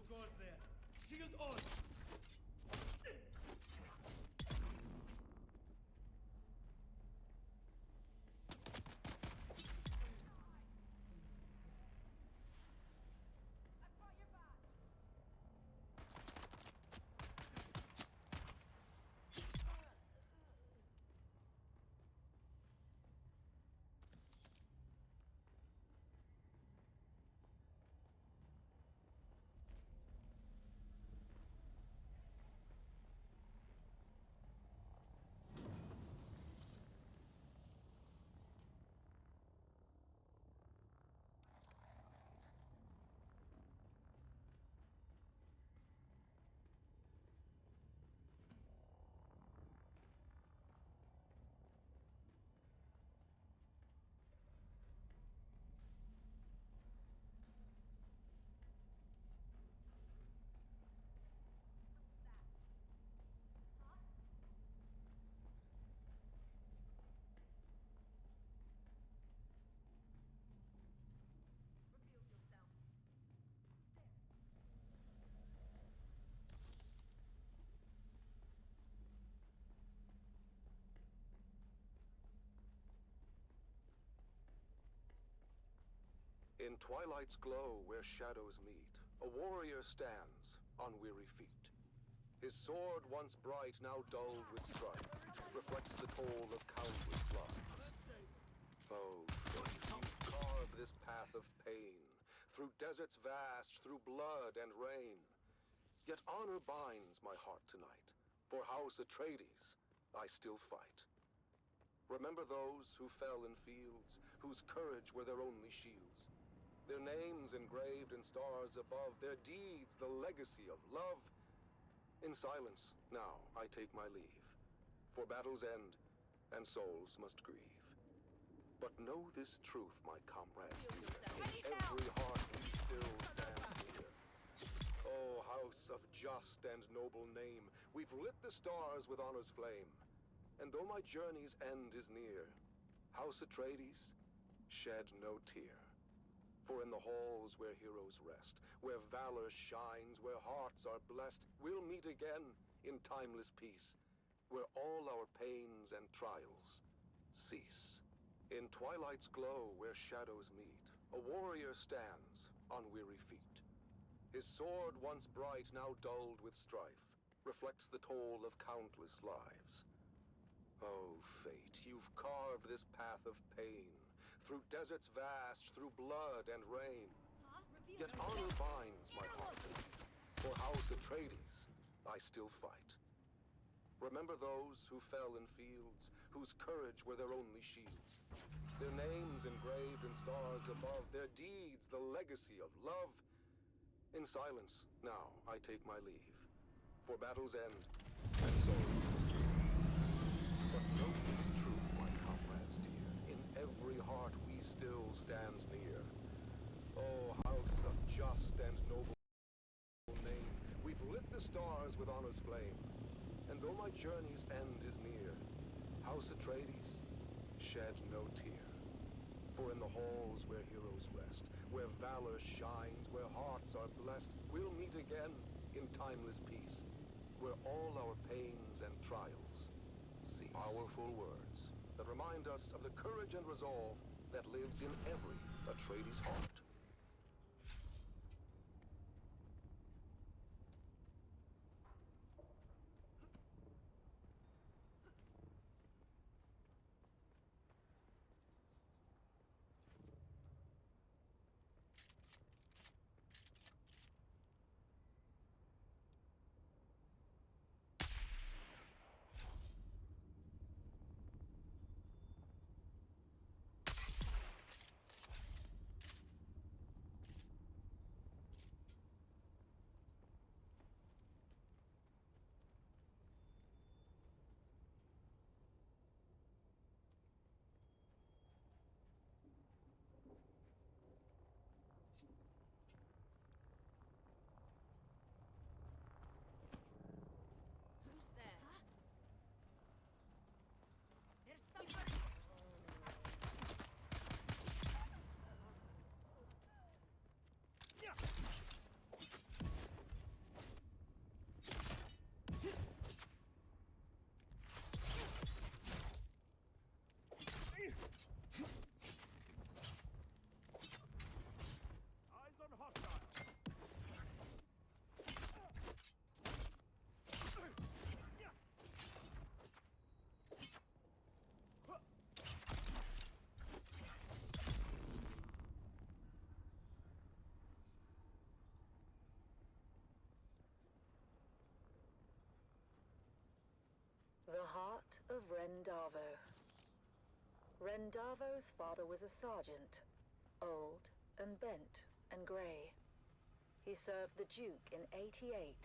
goes there. Shield on! In twilight's glow where shadows meet, a warrior stands on weary feet. His sword, once bright, now dulled with strife, reflects the toll of countless lives. Oh, fate, you've carved this path of pain, through deserts vast, through blood and rain. Yet honor binds my heart tonight. For House Atreides, I still fight. Remember those who fell in fields, whose courage were their only shields. Their names engraved in stars above, their deeds the legacy of love. In silence, now I take my leave, for battles end, and souls must grieve. But know this truth, my comrades dear, in every heart we still stand near. Oh, house of just and noble name, we've lit the stars with honor's flame. And though my journey's end is near, House Atreides, shed no tear. For in the halls where heroes rest, where valor shines, where hearts are blessed, we'll meet again in timeless peace, where all our pains and trials cease. In twilight's glow where shadows meet, a warrior stands on weary feet. His sword, once bright, now dulled with strife, reflects the toll of countless lives. Oh, fate, you've carved this path of pain, through deserts vast, through blood and rain. Yet honor binds my heart tonight. For House Atreides, I still fight. Remember those who fell in fields, whose courage were their only shields. Their names engraved in stars above, their deeds the legacy of love. In silence, now I take my leave, for battles end, and souls must grieve. But know this truth, my comrades dear, in every heart we still stand near. Oh, house of just and noble name, we've lit the stars with honor's flame. And though my journey's end is near, House Atreides, shed no tear. For in the halls where heroes rest, where valor shines, where hearts are blessed, we'll meet again in timeless peace, where all our pains and trials cease. Powerful words that remind us of the courage and resolve that lives in every Atreides heart. Rendavo. Rendavo's father was a sergeant, old and bent and grey. He served the Duke in '88,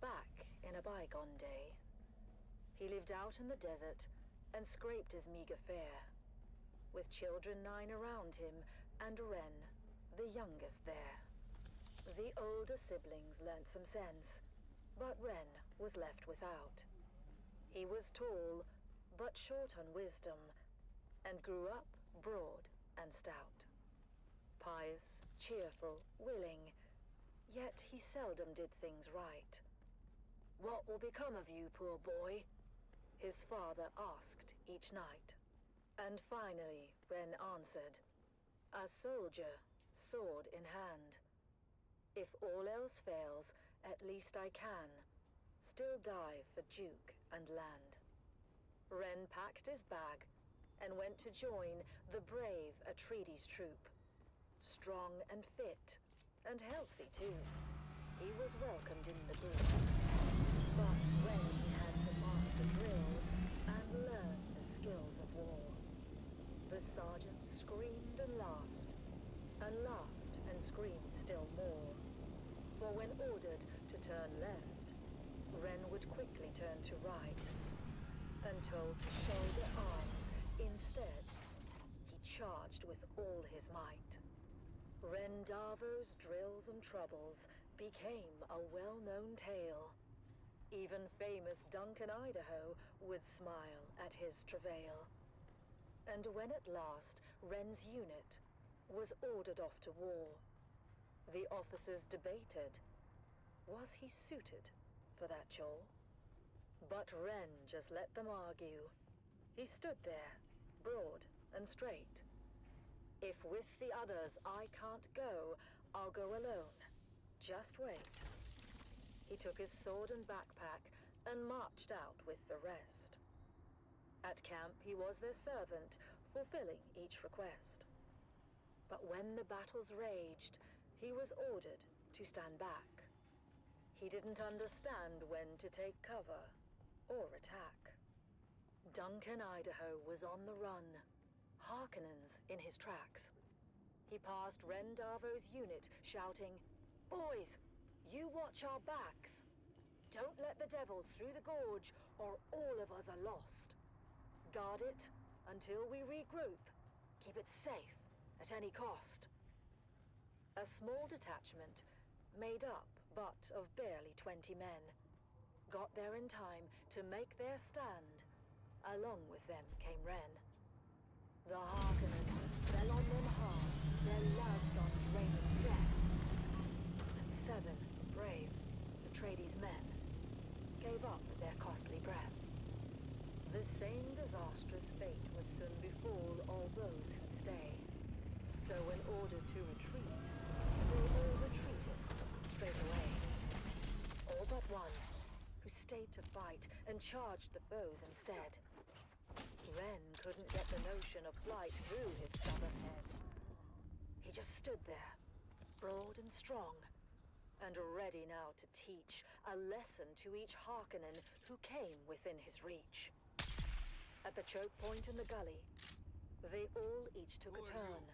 back in a bygone day. He lived out in the desert and scraped his meager fare, with children 9 around him and Ren, the youngest there. The older siblings learnt some sense, but Ren was left without. He was tall, but short on wisdom, and grew up broad and stout. Pious, cheerful, willing, yet he seldom did things right. "What will become of you, poor boy?" his father asked each night. And finally, Ren answered, "A soldier, sword in hand. If all else fails, at least I can still die for Duke and land." Ren packed his bag and went to join the brave Atreides troop. Strong and fit, and healthy too, he was welcomed in the group. But when he had to master drills and learn the skills of war, the sergeant screamed and laughed and screamed still more. For when ordered to turn left, Ren would quickly turn to right, and told to shoulder arms instead, he charged with all his might. Rendavo's drills and troubles became a well-known tale. Even famous Duncan Idaho would smile at his travail. And when at last Ren's unit was ordered off to war, the officers debated, was he suited for that chore? But Ren just let them argue. He stood there, broad and straight. "If with the others I can't go, I'll go alone. Just wait." He took his sword and backpack and marched out with the rest. At camp he was their servant, fulfilling each request. But when the battles raged, he was ordered to stand back. He didn't understand when to take cover or attack. Duncan Idaho was on the run, Harkonnens in his tracks. He passed Rendavo's unit, shouting, "Boys, you watch our backs. Don't let the devils through the gorge, or all of us are lost. Guard it until we regroup. Keep it safe at any cost." A small detachment, made up but of barely 20 men, got there in time to make their stand. Along with them came Ren. The Harkonnen fell on them hard, their loved ones raining death. And 7 brave Atreides men gave up their costly breath. The same disastrous fate would soon befall all those who'd stay. So when ordered to retreat, they all retreated straight away. All but one, who stayed to fight and charged the foes instead. Ren couldn't get the notion of flight through his stubborn head. He just stood there, broad and strong, and ready now to teach a lesson to each Harkonnen who came within his reach. At the choke point in the gully, they all each took a turn,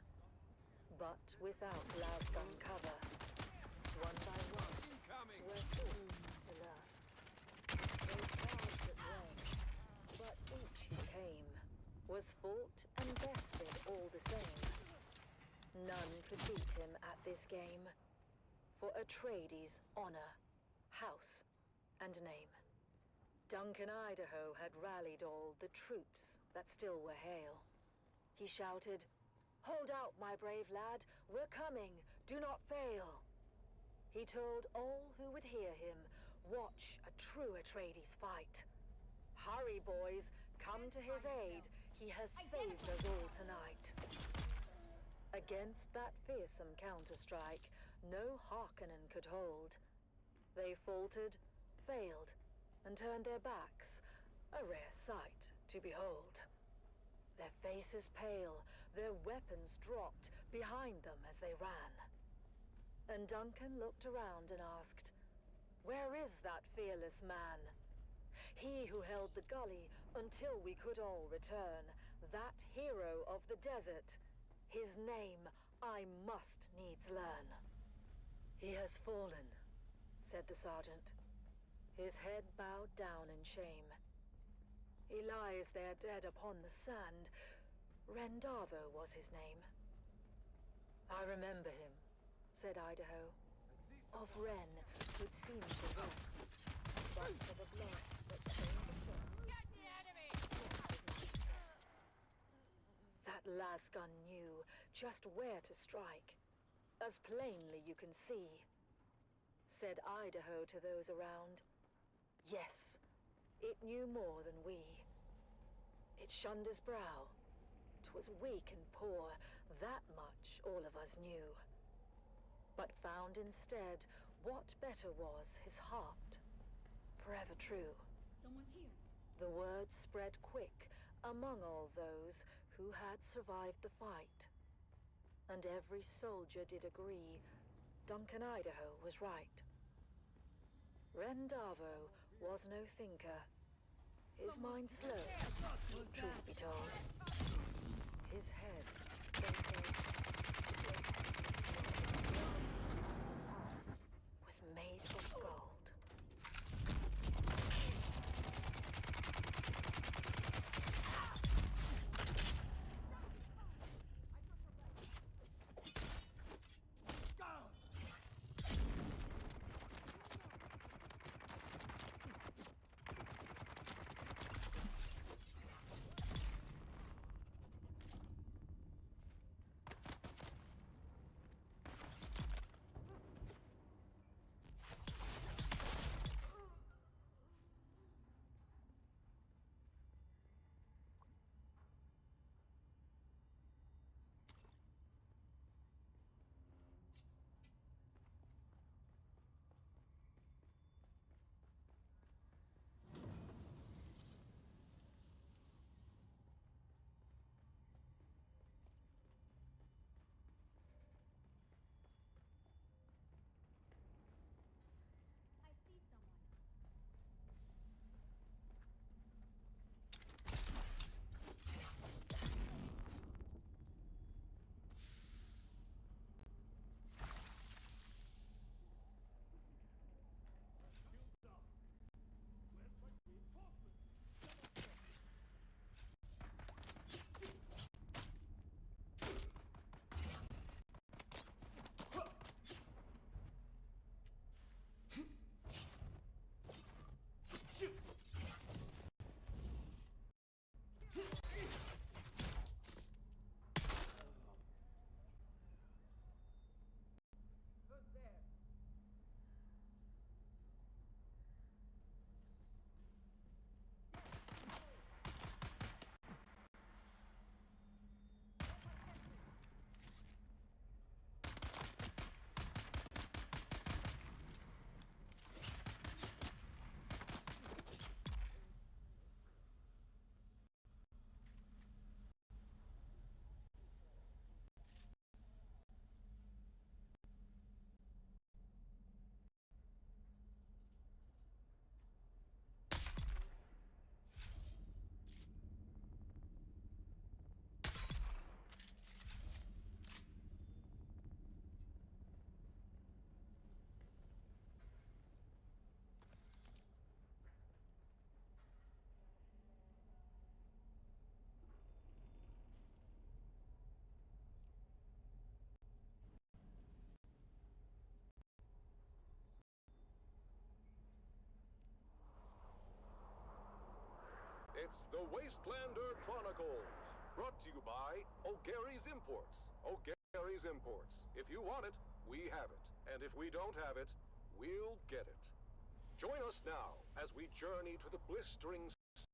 but without loud gun cover. One by one, were forced to learn. They charged at Ren, but each who came was fought and bested all the same. None could beat him at this game, for Atreides' honor, house, and name. Duncan Idaho had rallied all the troops that still were hale. He shouted, "Hold out, my brave lad, we're coming, do not fail." He told all who would hear him, watch a true Atreides fight. "Hurry, boys, come to his aid, he has saved us all tonight." Against that fearsome counter-strike, no Harkonnen could hold. They faltered, failed, and turned their backs, a rare sight to behold. Their faces pale, their weapons dropped behind them as they ran. And Duncan looked around and asked, "Where is that fearless man?" He who held the gully until we could all return. That hero of the desert. His name I must needs learn. He has fallen, said the sergeant, his head bowed down in shame. He lies there dead upon the sand. Rendavo was his name. I remember him, said Idaho, of Ren who'd seemed to rest, but for the blood that stained the front. Get the enemy! That lasgun knew just where to strike, as plainly you can see, said Idaho to those around. Yes, it knew more than we. It shunned his brow. 'Twas weak and poor, that much all of us knew. But found instead what better was his heart, forever true. Someone's here. The word spread quick among all those who had survived the fight. And every soldier did agree Duncan Idaho was right. Rendavo was no thinker. His mind slow, truth be told. His head, they said, was made of gold. Down! I see someone. Shields up. Where's my reinforcement? Who's there? It's the Wastelander Chronicles, brought to you by O'Gary's Imports. O'Gary's Imports. If you want it, we have it. And if we don't have it, we'll get it. Join us now as we journey to the blistering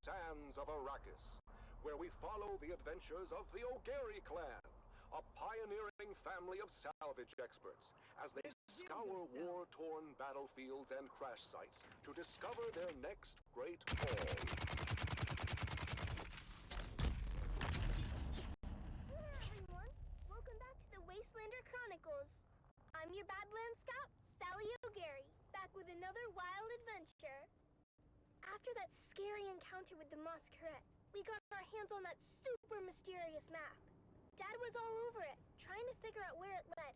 sands of Arrakis, where we follow the adventures of the O'Gary clan, a pioneering family of salvage experts, as they scour war-torn battlefields and crash sites to discover their next great haul. Hello, everyone. Welcome back to the Wastelander Chronicles. I'm your Badlands Scout, Sally O'Gary, back with another wild adventure. After that scary encounter with the Masquerade, we got our hands on that super mysterious map. Dad was all over it, trying to figure out where it led.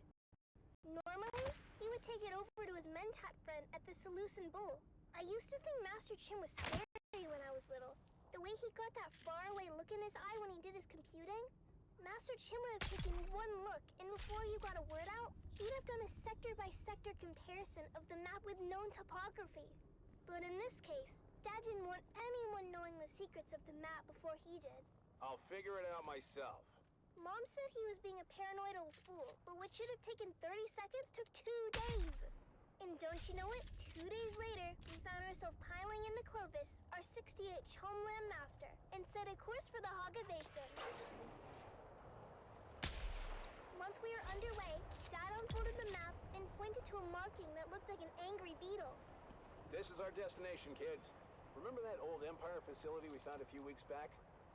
Normally, he would take it over to his Mentat friend at the Seleucid Bull. I used to think Master Chin was scary when I was little. The way he got that faraway look in his eye when he did his computing. Master Chin would have taken one look, and before you got a word out, he'd have done a sector-by-sector comparison of the map with known topography. But in this case, Dad didn't want anyone knowing the secrets of the map before he did. I'll figure it out myself. Mom said he was being a paranoid old fool, but what should have taken 30 seconds took 2 days. And don't you know it? 2 days later, we found ourselves piling into Clovis, our 68th homeland master, and set a course for the Haga Basin. Once we were underway, Dad unfolded the map and pointed to a marking that looked like an angry beetle. This is our destination, kids. Remember that old Empire facility we found a few weeks back?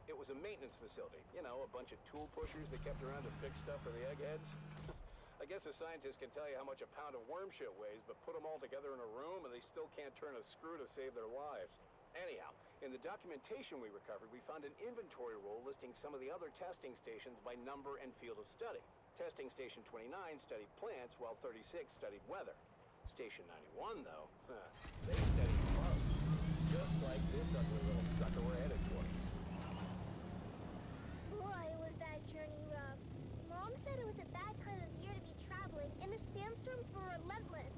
It was a maintenance facility. You know, a bunch of tool pushers they kept around to fix stuff for the eggheads. I guess a scientist can tell you how much a pound of worm shit weighs, but put them all together in a room and they still can't turn a screw to save their lives. Anyhow, in the documentation we recovered, we found an inventory roll listing some of the other testing stations by number and field of study. Testing Station 29 studied plants, while 36 studied weather. Station 91, though, they studied bugs. Just like this ugly little sucker we're headed towards. Boy, was that journey rough. Mom said it was a bad time of year to be traveling, and the sandstorms were relentless.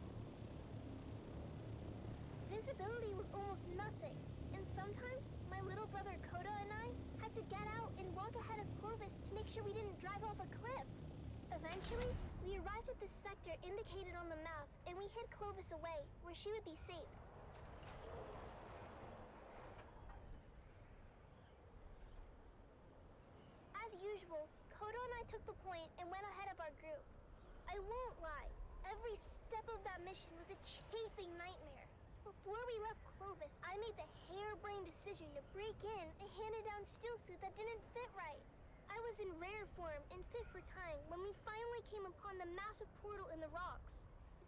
Visibility was almost nothing, and sometimes my little brother Koda and I had to get out and walk ahead of Clovis to make sure we didn't drive off a cliff. Eventually, we arrived at the sector indicated on the map, and we hid Clovis away, where she would be safe. As usual, Kodo and I took the point and went ahead of our group. I won't lie, every step of that mission was a chafing nightmare. Before we left Clovis, I made the harebrained decision to break in a handed-down steel suit that didn't fit right. I was in rare form and fit for time when we finally came upon the massive portal in the rocks.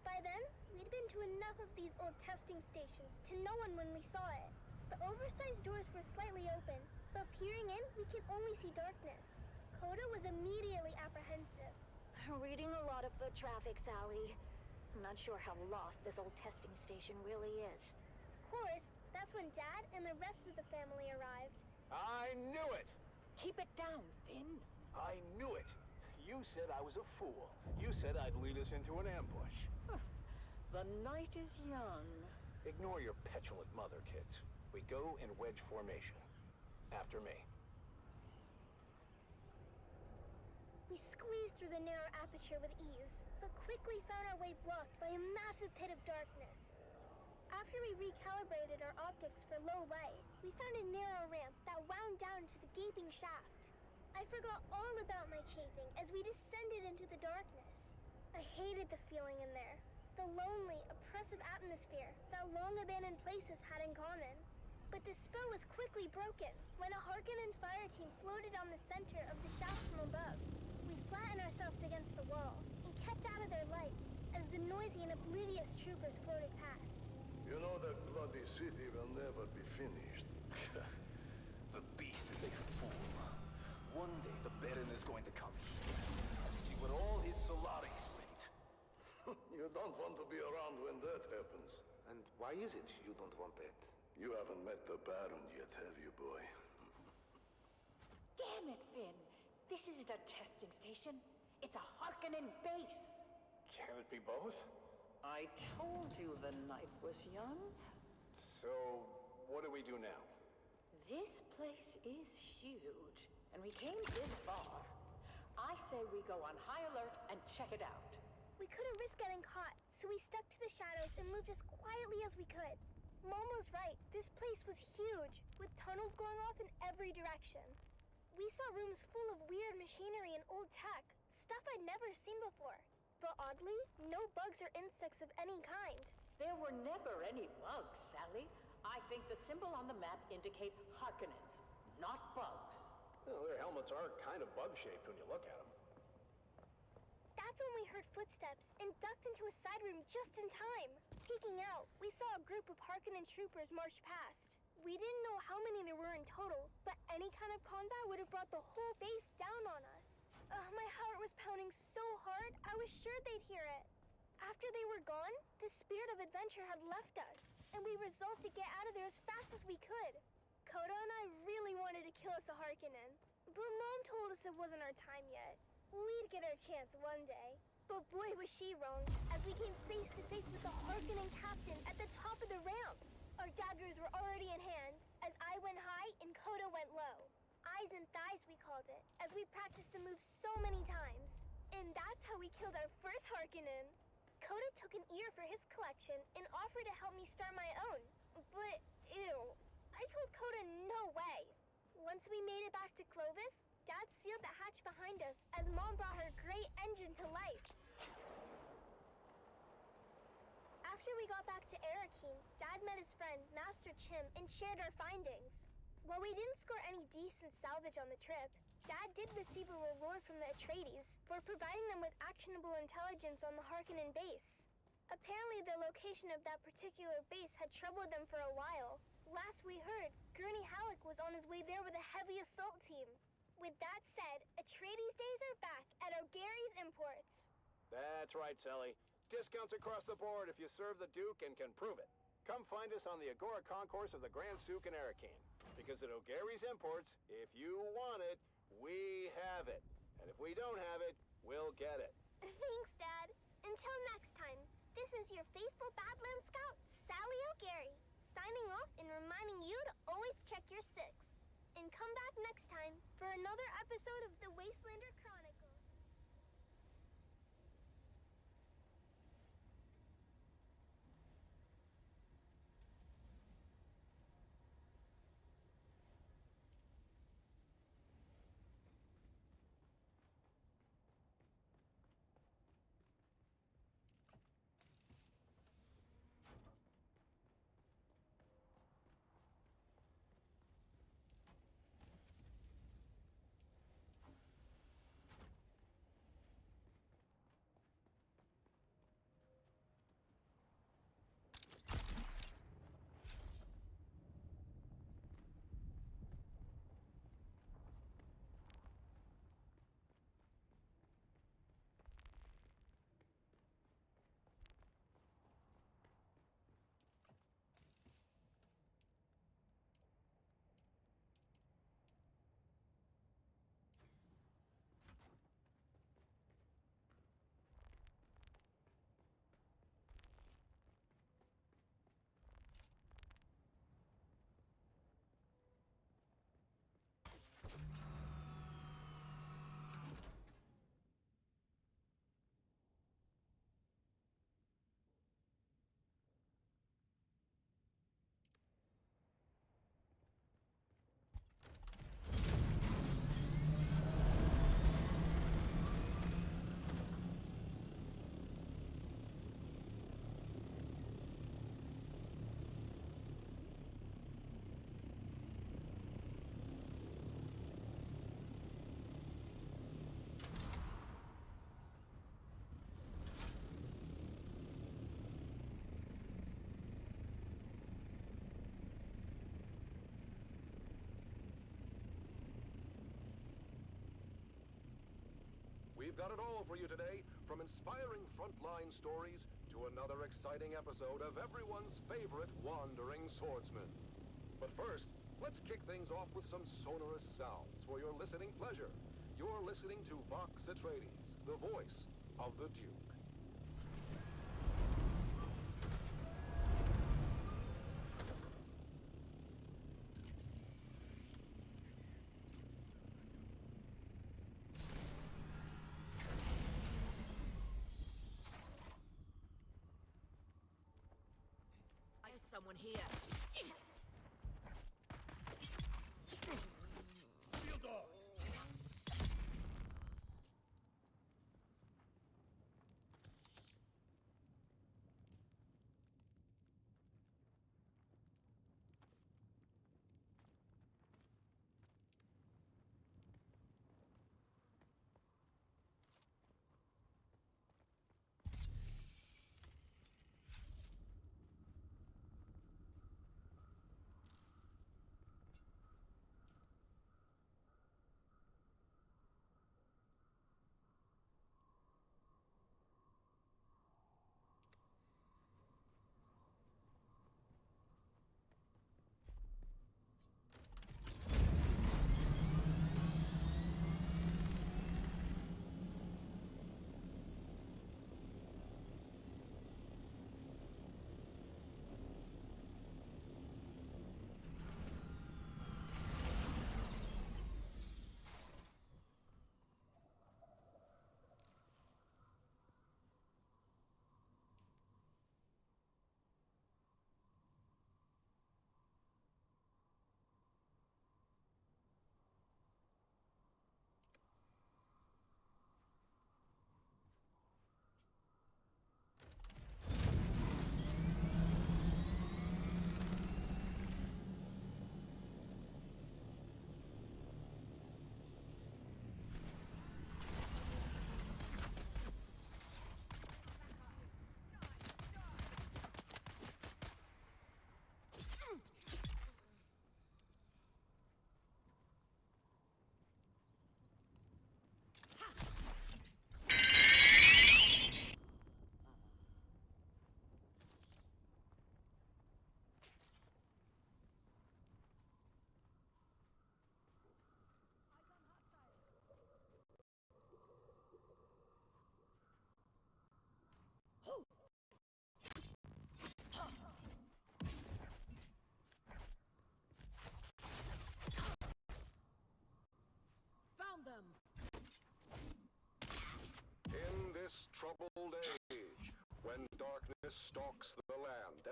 By then, we'd been to enough of these old testing stations to know when we saw it. The oversized doors were slightly open, but peering in, we could only see darkness. Koda was immediately apprehensive. Reading a lot of foot traffic, Sally. I'm not sure how lost this old testing station really is. Of course, that's when Dad and the rest of the family arrived. I knew it! Keep it down, Finn. I knew it! You said I was a fool. You said I'd lead us into an ambush. The night is young. Ignore your petulant mother, kids. We go in wedge formation. After me. We squeezed through the narrow aperture with ease, but quickly found our way blocked by a massive pit of darkness. After we recalibrated our optics for low light, we found a narrow ramp that wound down to the gaping shaft. I forgot all about my chafing as we descended into the darkness. I hated the feeling in there, the lonely, oppressive atmosphere that long-abandoned places had in common. But the spell was quickly broken when a Harkonnen fire team floated on the center of the shaft from above. We flattened ourselves against the wall and kept out of their lights as the noisy and oblivious troopers floated past. You know that bloody city will never be finished. The beast is a fool. One day the Baron is going to come here and see what all his Solaris went. You don't want to be around when that happens. And why is it you don't want that? You haven't met the Baron yet, have you, boy? Damn it, Finn! This isn't a testing station. It's a Harkonnen base. Can it be both? I told you the night was young. So, what do we do now? This place is huge, and we came this far. I say we go on high alert and check it out. We couldn't risk getting caught, so we stuck to the shadows and moved as quietly as we could. Mom was right. This place was huge, with tunnels going off in every direction. We saw rooms full of weird machinery and old tech, stuff I'd never seen before. But oddly, no bugs or insects of any kind. There were never any bugs, Sally. I think the symbol on the map indicates Harkonnens, not bugs. Well, their helmets are kind of bug-shaped when you look at them. That's when we heard footsteps and ducked into a side room just in time. Peeking out, we saw a group of Harkonnen troopers march past. We didn't know how many there were in total, but any kind of combat would have brought the whole base down on us. My heart was pounding so hard, I was sure they'd hear it. After they were gone, the spirit of adventure had left us, and we resolved to get out of there as fast as we could. Coda and I really wanted to kill us a Harkonnen, but Mom told us it wasn't our time yet. We'd get our chance one day. But boy was she wrong, as we came face to face with the Harkonnen captain at the top of the ramp. Our daggers were already in hand, as I went high and Coda went low. Eyes and thighs, we called it, as we practiced the move so many times. And that's how we killed our first Harkonnen. Coda took an ear for his collection and offered to help me start my own. But, ew, I told Coda no way. Once we made it back to Clovis, Dad sealed the hatch behind us as Mom brought her great engine to life. After we got back to Arrakis, Dad met his friend, Master Chim, and shared our findings. While we didn't score any decent salvage on the trip, Dad did receive a reward from the Atreides for providing them with actionable intelligence on the Harkonnen base. Apparently the location of that particular base had troubled them for a while. Last we heard, Gurney Halleck was on his way there with a heavy assault team. With that said, Atreides days are back at O'Gary's Imports. That's right, Sally. Discounts across the board if you serve the Duke and can prove it. Come find us on the Agora Concourse of the Grand Souk in Arrakis. Because at O'Gary's Imports, if you want it, we have it. And if we don't have it, we'll get it. Thanks, Dad. Until next time, this is your faithful Badland Scout, Sally O'Gary, signing off and reminding you to always check your six. And come back next time for another episode of the Wastelander Chronicles. We've got it all for you today, from inspiring frontline stories to another exciting episode of everyone's favorite wandering swordsman. But first, let's kick things off with some sonorous sounds for your listening pleasure. You're listening to Vox Atreides, the voice of the Duke. There's someone here. Shield off!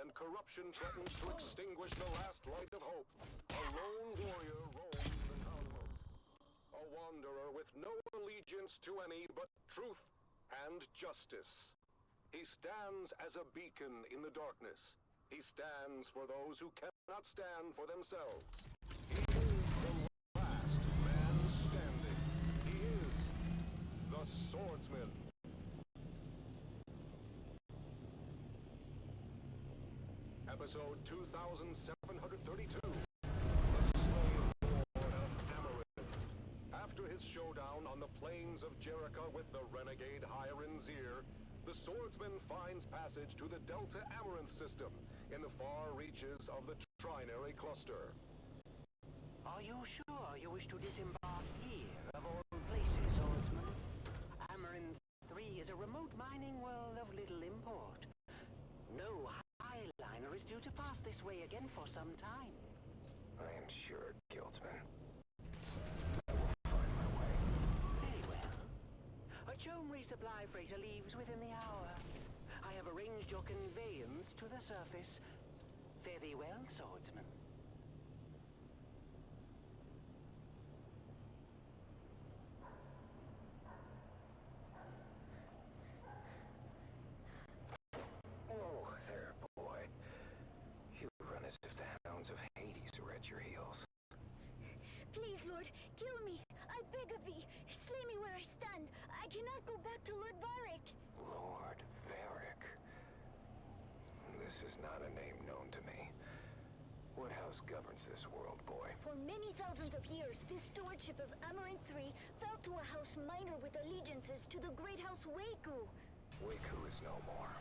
and corruption threatens to extinguish the last light of hope, a lone warrior roams the cosmos. A wanderer with no allegiance to any but truth and justice. He stands as a beacon in the darkness. He stands for those who cannot stand for themselves. He is the last man standing. He is the swordsman. Episode 2732. The Slave Lord of Amaranth. After his showdown on the plains of Jericho with the renegade Hiren-Zir, the swordsman finds passage to the Delta Amaranth system in the far reaches of the Trinary Cluster. Are you sure you wish to disembark here, of all places, swordsman? Amaranth 3 is a remote mining world of little import. No highliner is due to pass this way again for some time. I am sure, Guildsman. I will find my way. Very well. A Chome resupply freighter leaves within the hour. I have arranged your conveyance to the surface. Fare thee well, swordsman. Oh, there, boy. You run as if the hounds of Hades are at your heels. Please, Lord, kill me. I beg of thee. Slay me where I stand. I cannot go back to Lord Varric. Lord Varric. This is not a name known to me. What house governs this world, boy? For many thousands of years, this stewardship of Amaranth 3 fell to a house minor with allegiances to the great house Waku. Waku is no more.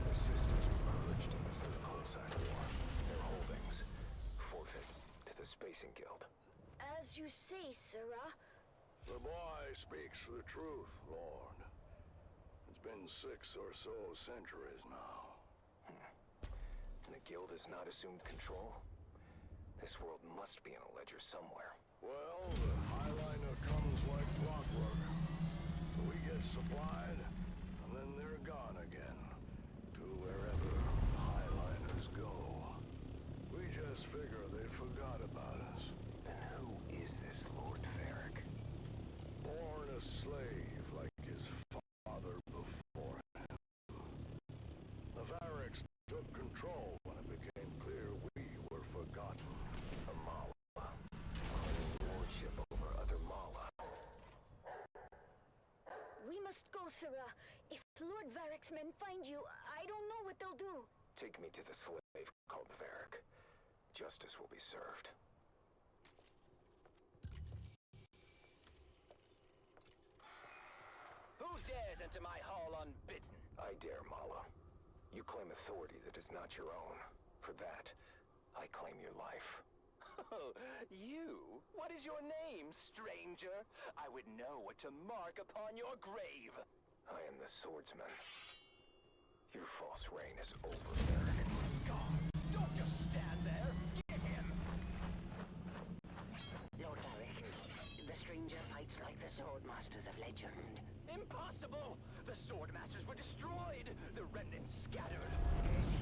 Their sisters were purged in the Third Holzheim War. Their holdings forfeit to the Spacing Guild. As you say, Sirrah. The boy speaks the truth, Lord. It's been 6 or so centuries now. And the Guild has not assumed control? This world must be in a ledger somewhere. Well, the Highliner comes like clockwork. We get supplied, and then they're gone again. To wherever Highliners go. We just figure they forgot about us. Then who is this Lord Varric? Born a slave like his father before him. The Varrics took control when it became clear we were forgotten. A Mala. Claiming lordship over other Mala. We must go, Sirrah. If Lord Varric's men find you, I don't know what they'll do. Take me to the slave called Varric. Justice will be served. Who dares enter my hall unbidden? I dare, Mala. You claim authority that is not your own. For that, I claim your life. Oh, you? What is your name, stranger? I would know what to mark upon your grave. I am the swordsman. Your false reign is over, Varric. God, don't just stand there. Get him! Lord Varric, the stranger fights like the swordmasters of legend. Impossible! The swordmasters were destroyed. The remnants scattered.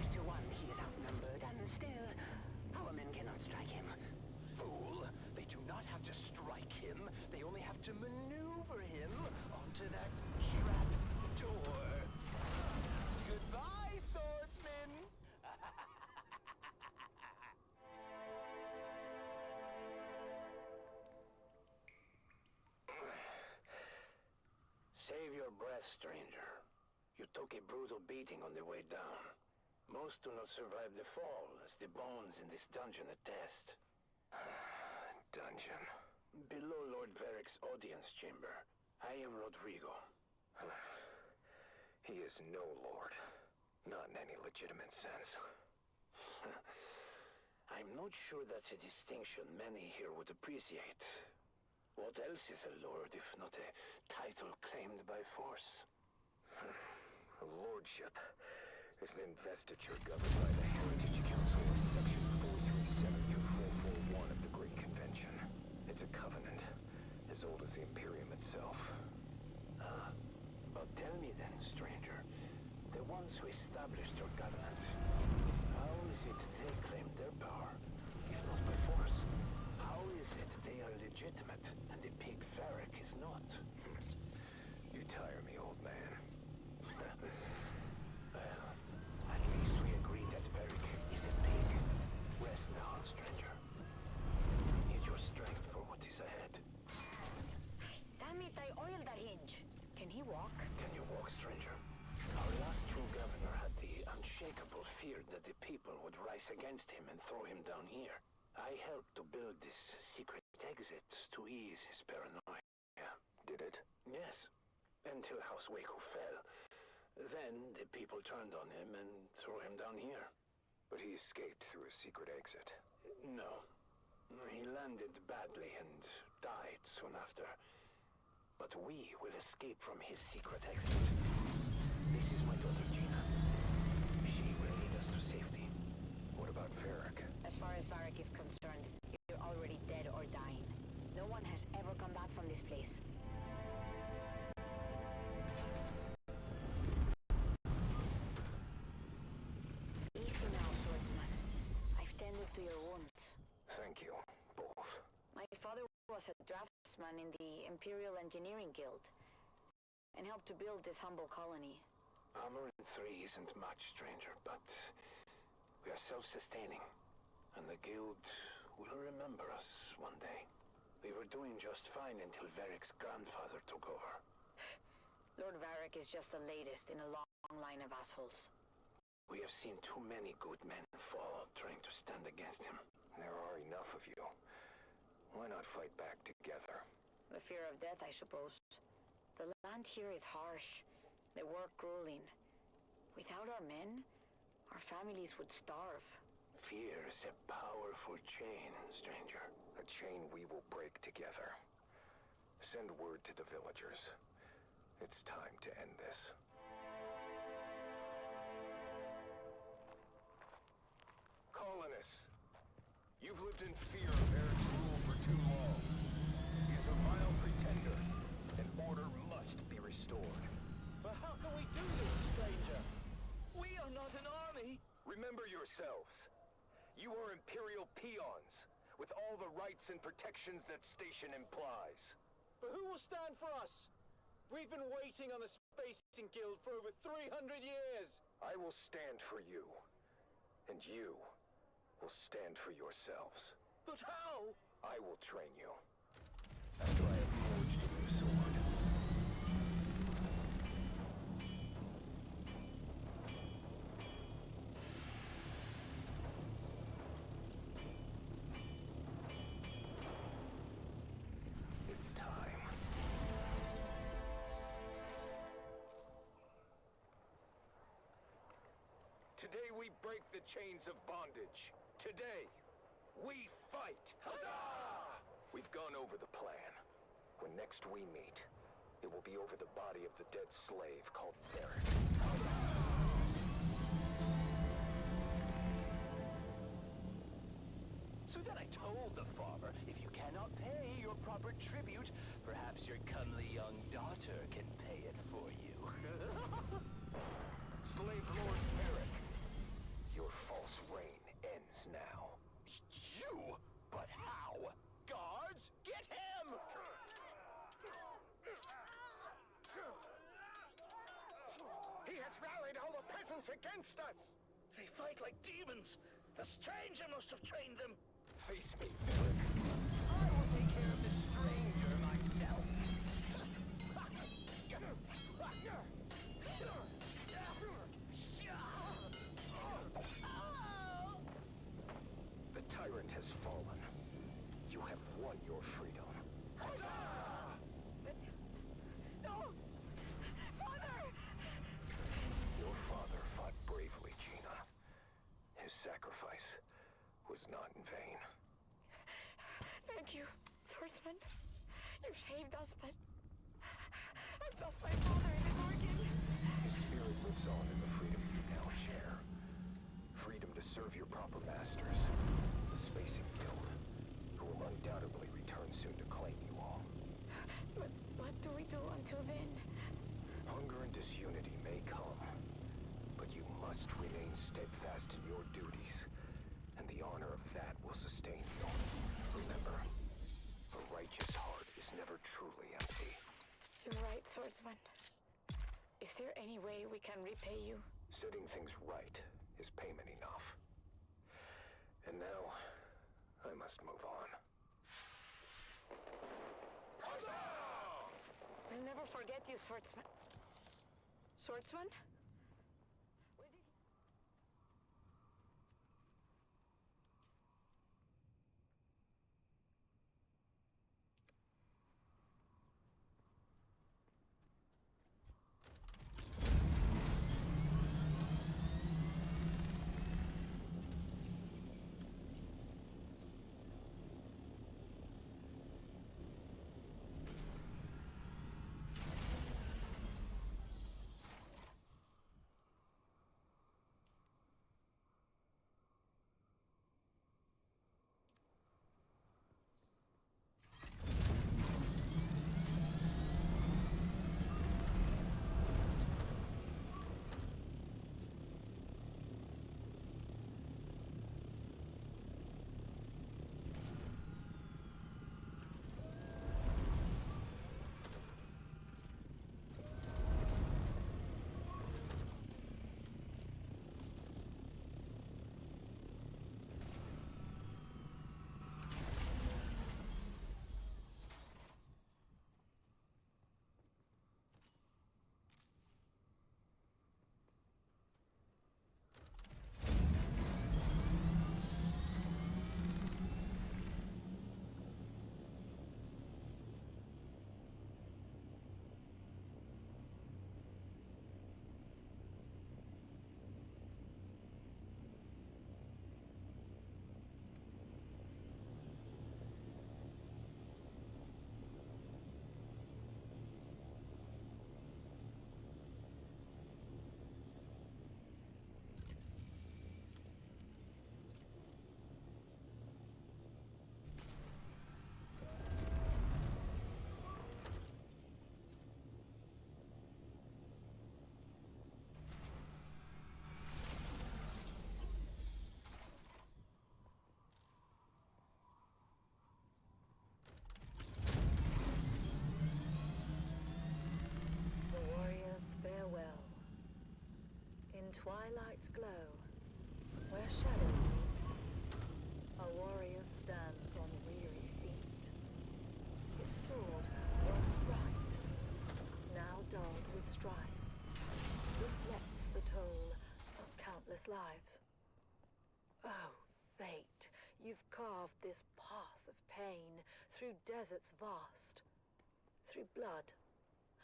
6 to 1, he is outnumbered, and still, our men cannot strike him. Fool! They do not have to strike him. They only have to maneuver him onto that trap door. Goodbye, swordsman! Save your breath, stranger. You took a brutal beating on the way down. Most do not survive the fall, as the bones in this dungeon attest. Dungeon. Below Lord Varric's audience chamber, I am Rodrigo. He is no lord. Not in any legitimate sense. I'm not sure that's a distinction many here would appreciate. What else is a lord if not a title claimed by force? A lordship is an investiture governed by the Heritage Council in Section 437 through 441 of the Great Convention. It's a covenant, as old as the Imperium itself. But tell me then, stranger, the ones who established your covenant, is it they claim their power, if not by force? How is it they are legitimate and the pig Varric is not? You tire me, old man. Well, at least we agree that Varric is a pig. Rest now, stranger. We need your strength for what is ahead. Damn it, I oiled that hinge. Can he walk? Can you walk, stranger? Our last true governor had the unshakable fear that the people would rise against him and throw him down here. I helped to build this secret exit to ease his paranoia. Did it? Yes, until House Waco fell. Then the people turned on him and threw him down here. But he escaped through a secret exit. No. He landed badly and died soon after. But we will escape from his secret exit. This is my daughter, Gina. She will lead us to safety. What about Varric? As far as Varric is concerned, you're already dead or dying. No one has ever come back from this place. Easy now, swordsman. I've tended to your wounds. Thank you, both. My father was a draftsman in the Imperial Engineering Guild and helped to build this humble colony. Armor in 3 isn't much, stranger, but we are self-sustaining, and the Guild will remember us one day. We were doing just fine until Varric's grandfather took over. Lord Varric is just the latest in a long line of assholes. We have seen too many good men fall trying to stand against him. There are enough of you. Why not fight back together? The fear of death, I suppose. The land here is harsh. The work grueling. Without our men, our families would starve. Fear is a powerful chain, stranger. A chain we will break together. Send word to the villagers. It's time to end this. Colonists, you've lived in fear of Eric's rule for too long. He is a vile pretender, and order must be restored. But how can we do this, stranger? We are not an army. Remember yourselves. You are Imperial peons, with all the rights and protections that station implies. But who will stand for us? We've been waiting on the Spacing Guild for over 300 years. I will stand for you, and you will stand for yourselves. But how? I will train you, after I have forged a new sword. It's time. Today we break the chains of bondage. Today, we fight! Huzzah! We've gone over the plan. When next we meet, it will be over the body of the dead slave called Varric. So then I told the farmer, if you cannot pay your proper tribute, perhaps your comely young daughter can pay it for you. Slave Lord Varric, your false reign ends now. You? But how? Guards, get him! He has rallied all the peasants against us! They fight like demons. The stranger must have trained them. Face me, Varric. I will take care of the stranger myself. The tyrant has fallen. You have won your freedom. No! Father! Your father fought bravely, Gina. His sacrifice was not in vain. Thank you, swordsman. You've saved us, but I've lost my father in the bargain. His spirit lives on in the freedom you now share. Freedom to serve your proper masters, the Spacing Guild, who will undoubtedly return soon to claim you all. But what do we do until then? Hunger and disunity may come, but you must remain steadfast in your duties. truly empty. You're right, swordsman. Is there any way we can repay you? Setting things right is payment enough. And now, I must move on. I'll never forget you, swordsman. Swordsman? Twilight's glow, where shadows meet, a warrior stands on weary feet. His sword, once bright, now dulled with strife, reflects the toll of countless lives. Oh, fate, you've carved this path of pain through deserts vast, through blood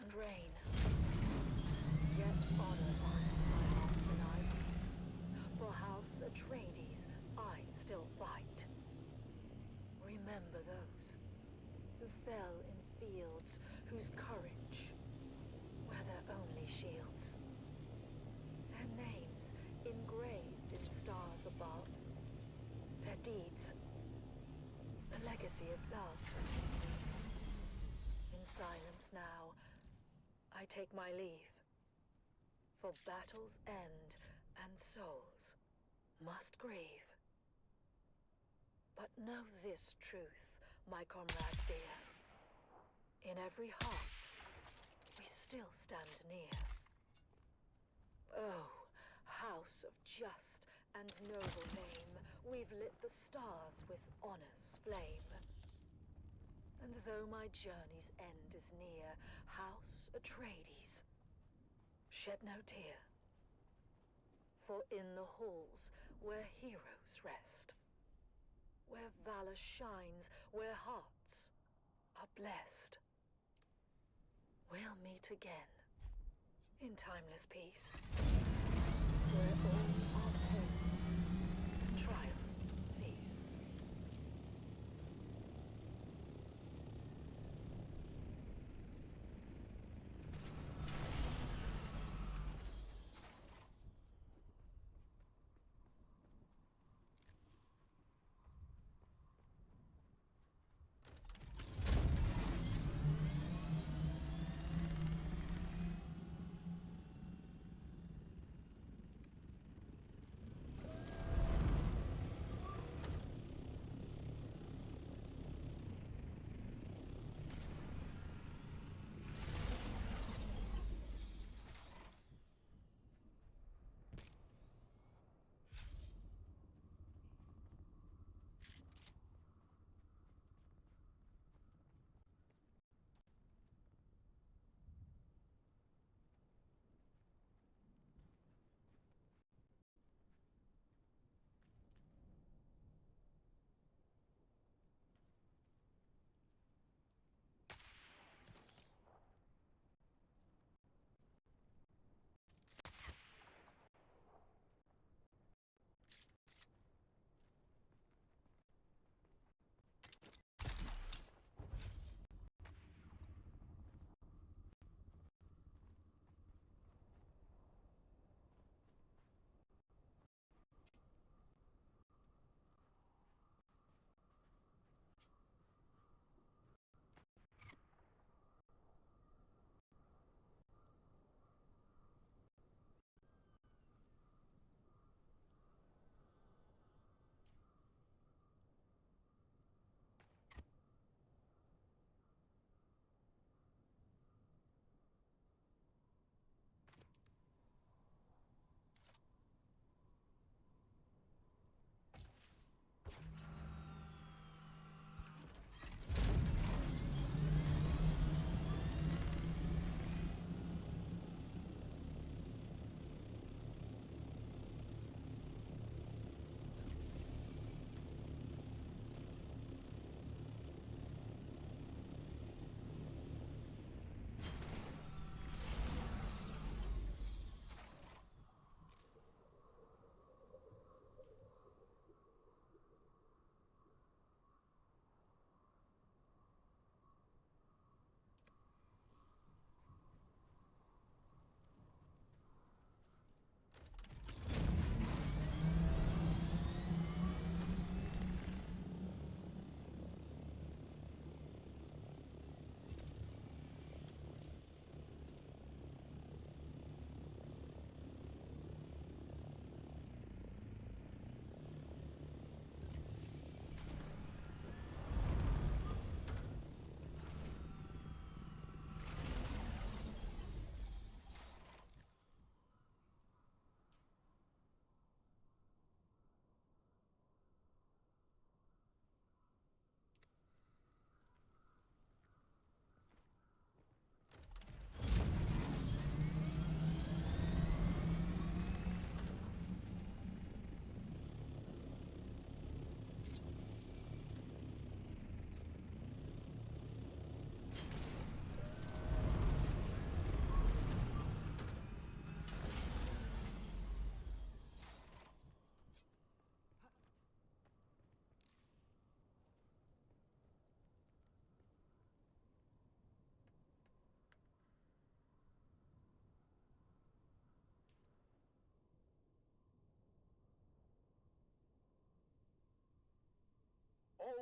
and rain. Yet honor mine heart tonight. For House Atreides, I still fight. Remember those who fell in fields whose courage were their only shields. Their names engraved in stars above. Their deeds, the legacy of love. In silence now, I take my leave. For battles end, and souls must grieve. But know this truth, my comrades dear. In every heart, we still stand near. Oh, house of just and noble name, we've lit the stars with honor's flame. And though my journey's end is near, House Atreides, shed no tear. For in the halls where heroes rest, where valor shines, where hearts are blessed, we'll meet again in timeless peace, where all our pains and trials cease.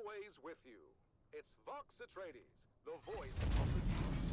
always with you. It's Vox Atreides, the voice of the Duke.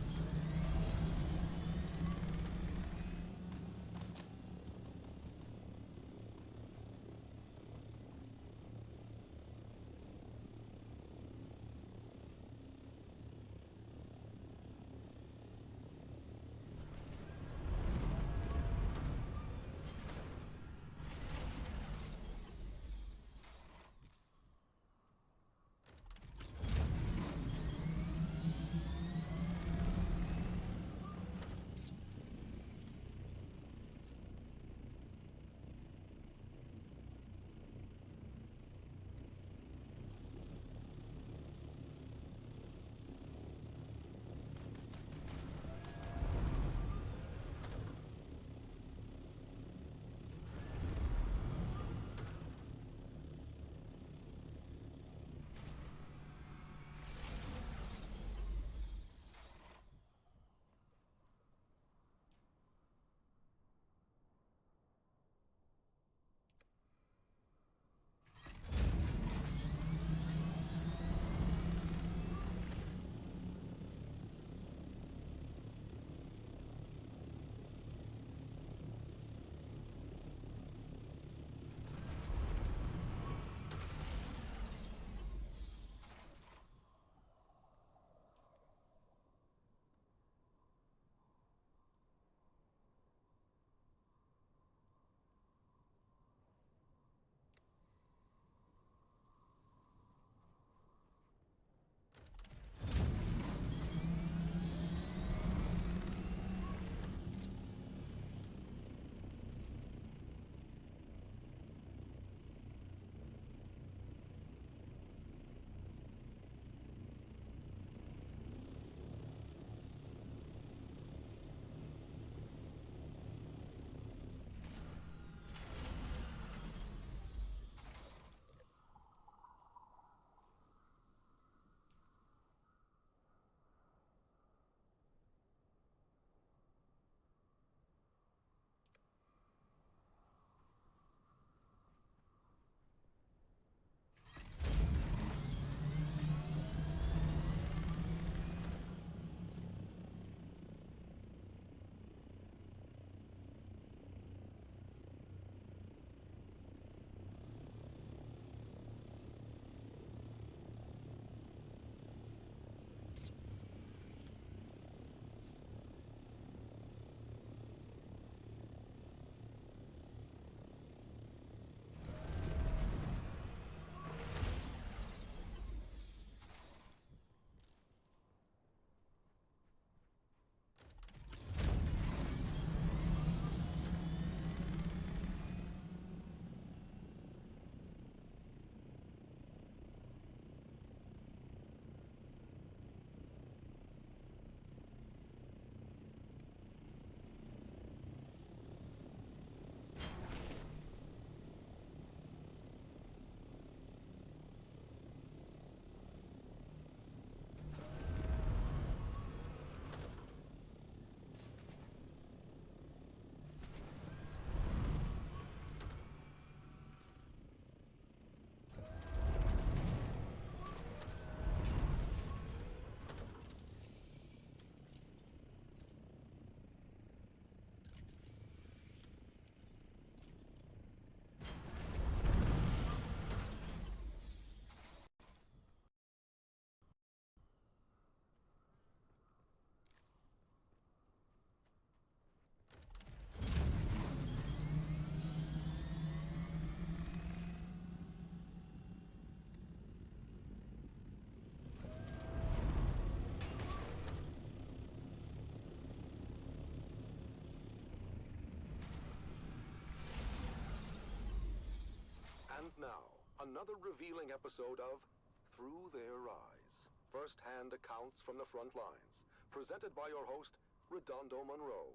And now, another revealing episode of Through Their Eyes. First-hand accounts from the front lines, presented by your host, Redondo Monroe.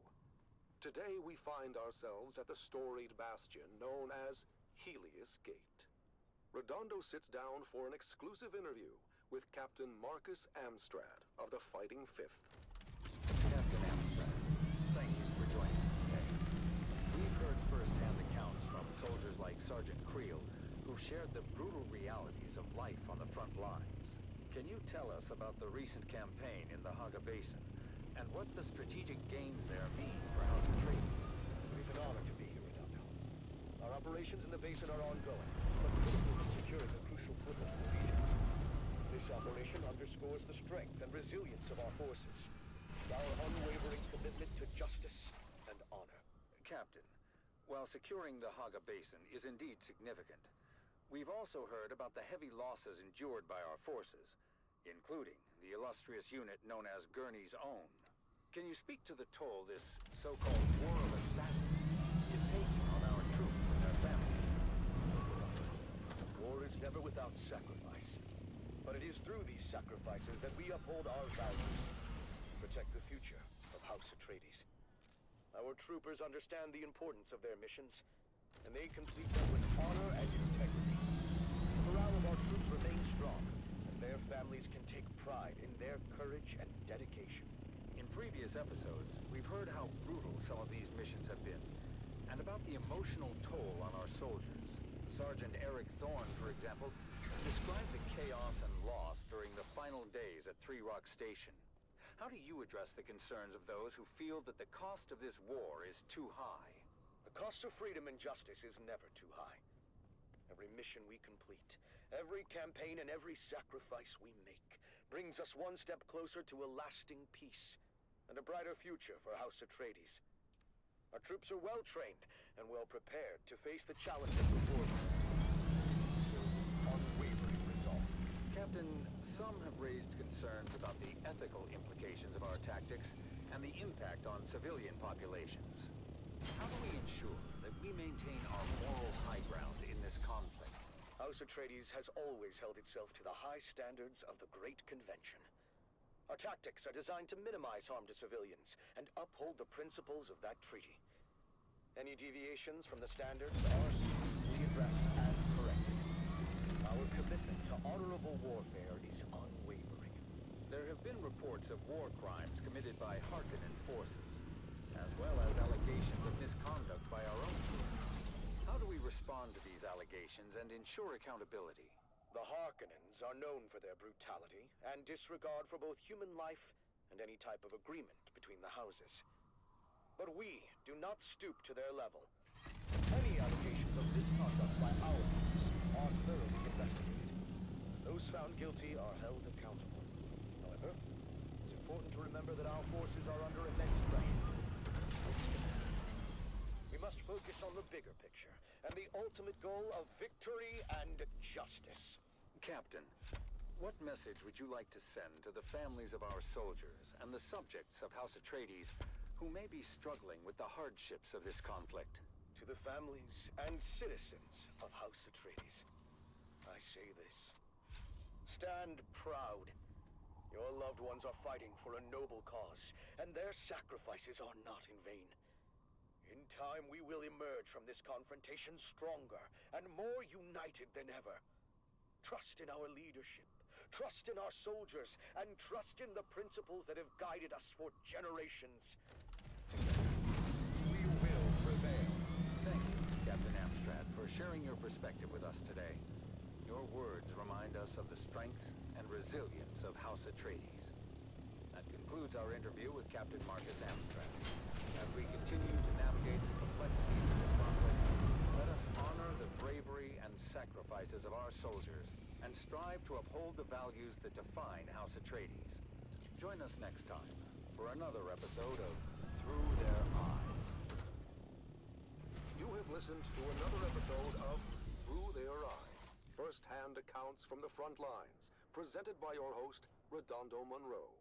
Today we find ourselves at the storied bastion known as Helios Gate. Redondo sits down for an exclusive interview with Captain Marcus Amstrad of the Fighting Fifth. Captain Amstrad, thank you for joining us today. We've heard first-hand accounts from soldiers like Sergeant Creel, who shared the brutal realities of life on the front line. about the recent campaign in the Haga Basin and what the strategic gains there mean for House Atreides. It is an honor to be here, Redondo. Our operations in the basin are ongoing, but critical to securing a crucial foothold in the region. This operation underscores the strength and resilience of our forces, and our unwavering commitment to justice and honor. Captain, while securing the Haga Basin is indeed significant, we've also heard about the heavy losses endured by our forces, including the illustrious unit known as Gurney's Own. Can you speak to the toll this so-called war of assassins is taking on our troops and their families? War is never without sacrifice. But it is through these sacrifices that we uphold our values, protect the future of House Atreides. Our troopers understand the importance of their missions, and they complete them with honor and integrity. The morale of our troops remains strong, and their families can take pride in their courage and dedication. In previous episodes, we've heard how brutal some of these missions have been, and about the emotional toll on our soldiers. Sergeant Eric Thorne, for example, described the chaos and loss during the final days at Three Rock Station. How do you address the concerns of those who feel that the cost of this war is too high? The cost of freedom and justice is never too high. Every mission we complete, every campaign and every sacrifice we make brings us one step closer to a lasting peace and a brighter future for House Atreides. Our troops are well trained and well prepared to face the challenges before them. So, unwavering resolve. Captain, some have raised concerns about the ethical implications of our tactics and the impact on civilian populations. How do we ensure that we maintain our moral high ground in this conflict? House Atreides has always held itself to the high standards of the Great Convention. Our tactics are designed to minimize harm to civilians and uphold the principles of that treaty. Any deviations from the standards are swiftly addressed and corrected. Our commitment to honorable warfare is unwavering. There have been reports of war crimes committed by Harkonnen forces, as well as allegations of misconduct by our own troops. How do we respond to these allegations and ensure accountability? The Harkonnens are known for their brutality and disregard for both human life and any type of agreement between the houses. But we do not stoop to their level. Any allegations of misconduct by our troops are thoroughly investigated. Those found guilty are held accountable. However, it's important to remember that our forces are under immense pressure. We must focus on the bigger picture and the ultimate goal of victory and justice. Captain, what message would you like to send to the families of our soldiers and the subjects of House Atreides who may be struggling with the hardships of this conflict? To the families and citizens of House Atreides, I say this. Stand proud. Your loved ones are fighting for a noble cause, and their sacrifices are not in vain. In time, we will emerge from this confrontation stronger and more united than ever. Trust in our leadership, trust in our soldiers, and trust in the principles that have guided us for generations. Together, we will prevail. Thank you, Captain Amstrad, for sharing your perspective with us today. Your words remind us of the strength and resilience of House Atreides. That concludes our interview with Captain Marcus Amstrad. As we continue to navigate the complexities of this conflict, let us honor the bravery and sacrifices of our soldiers and strive to uphold the values that define House Atreides. Join us next time for another episode of Through Their Eyes. You have listened to another episode of Through Their Eyes, first-hand accounts from the front lines, presented by your host, Redondo Monroe.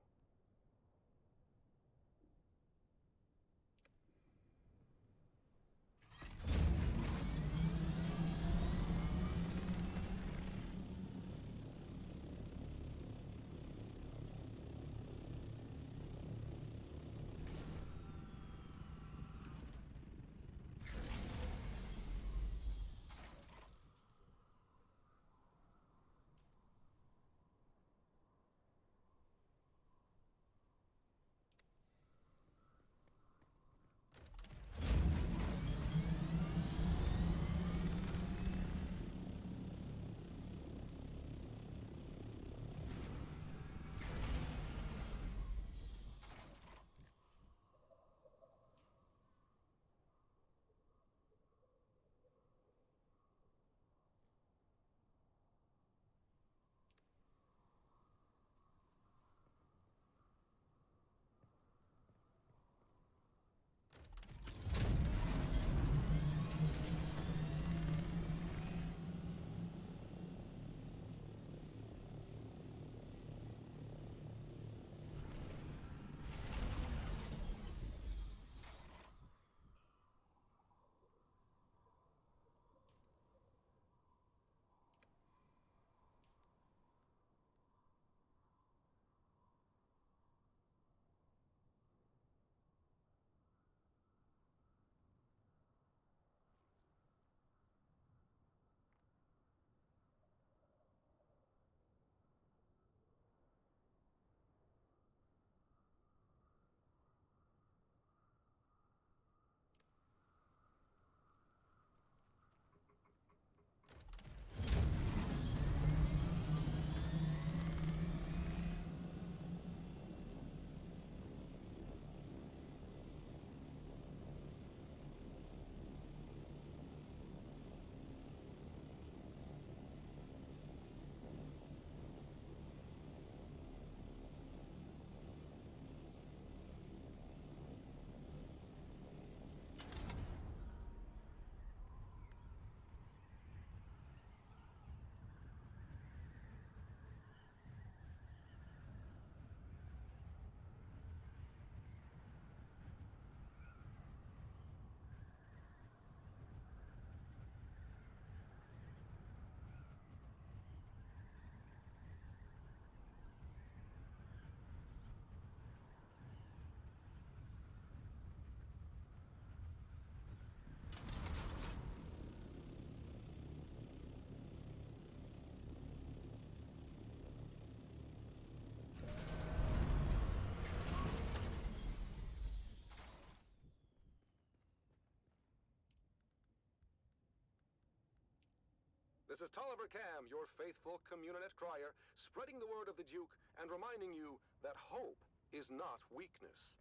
This is Tolliver Cam, your faithful Communinet crier, spreading the word of the Duke and reminding you that hope is not weakness.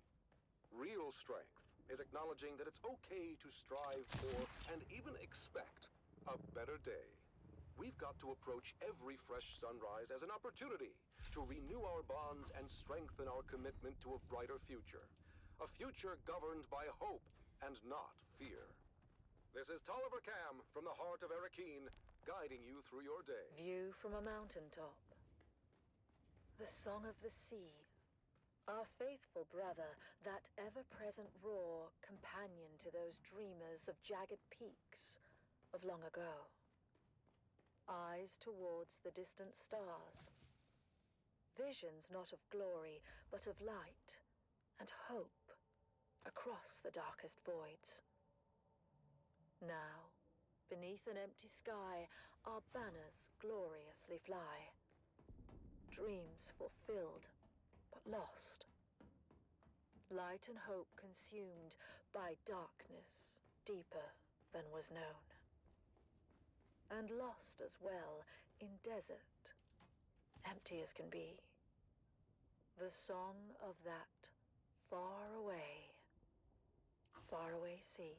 Real strength is acknowledging that it's okay to strive for and even expect a better day. We've got to approach every fresh sunrise as an opportunity to renew our bonds and strengthen our commitment to a brighter future. A future governed by hope and not fear. This is Tolliver Cam from the heart of Arrakis, guiding you through your day. View from a mountaintop. The song of the sea. Our faithful brother, that ever-present roar, companion to those dreamers of jagged peaks of long ago. Eyes towards the distant stars. Visions not of glory, but of light and hope across the darkest voids. Now, beneath an empty sky, our banners gloriously fly. Dreams fulfilled, but lost. Light and hope consumed by darkness deeper than was known. And lost as well in desert, empty as can be. The song of that far away sea.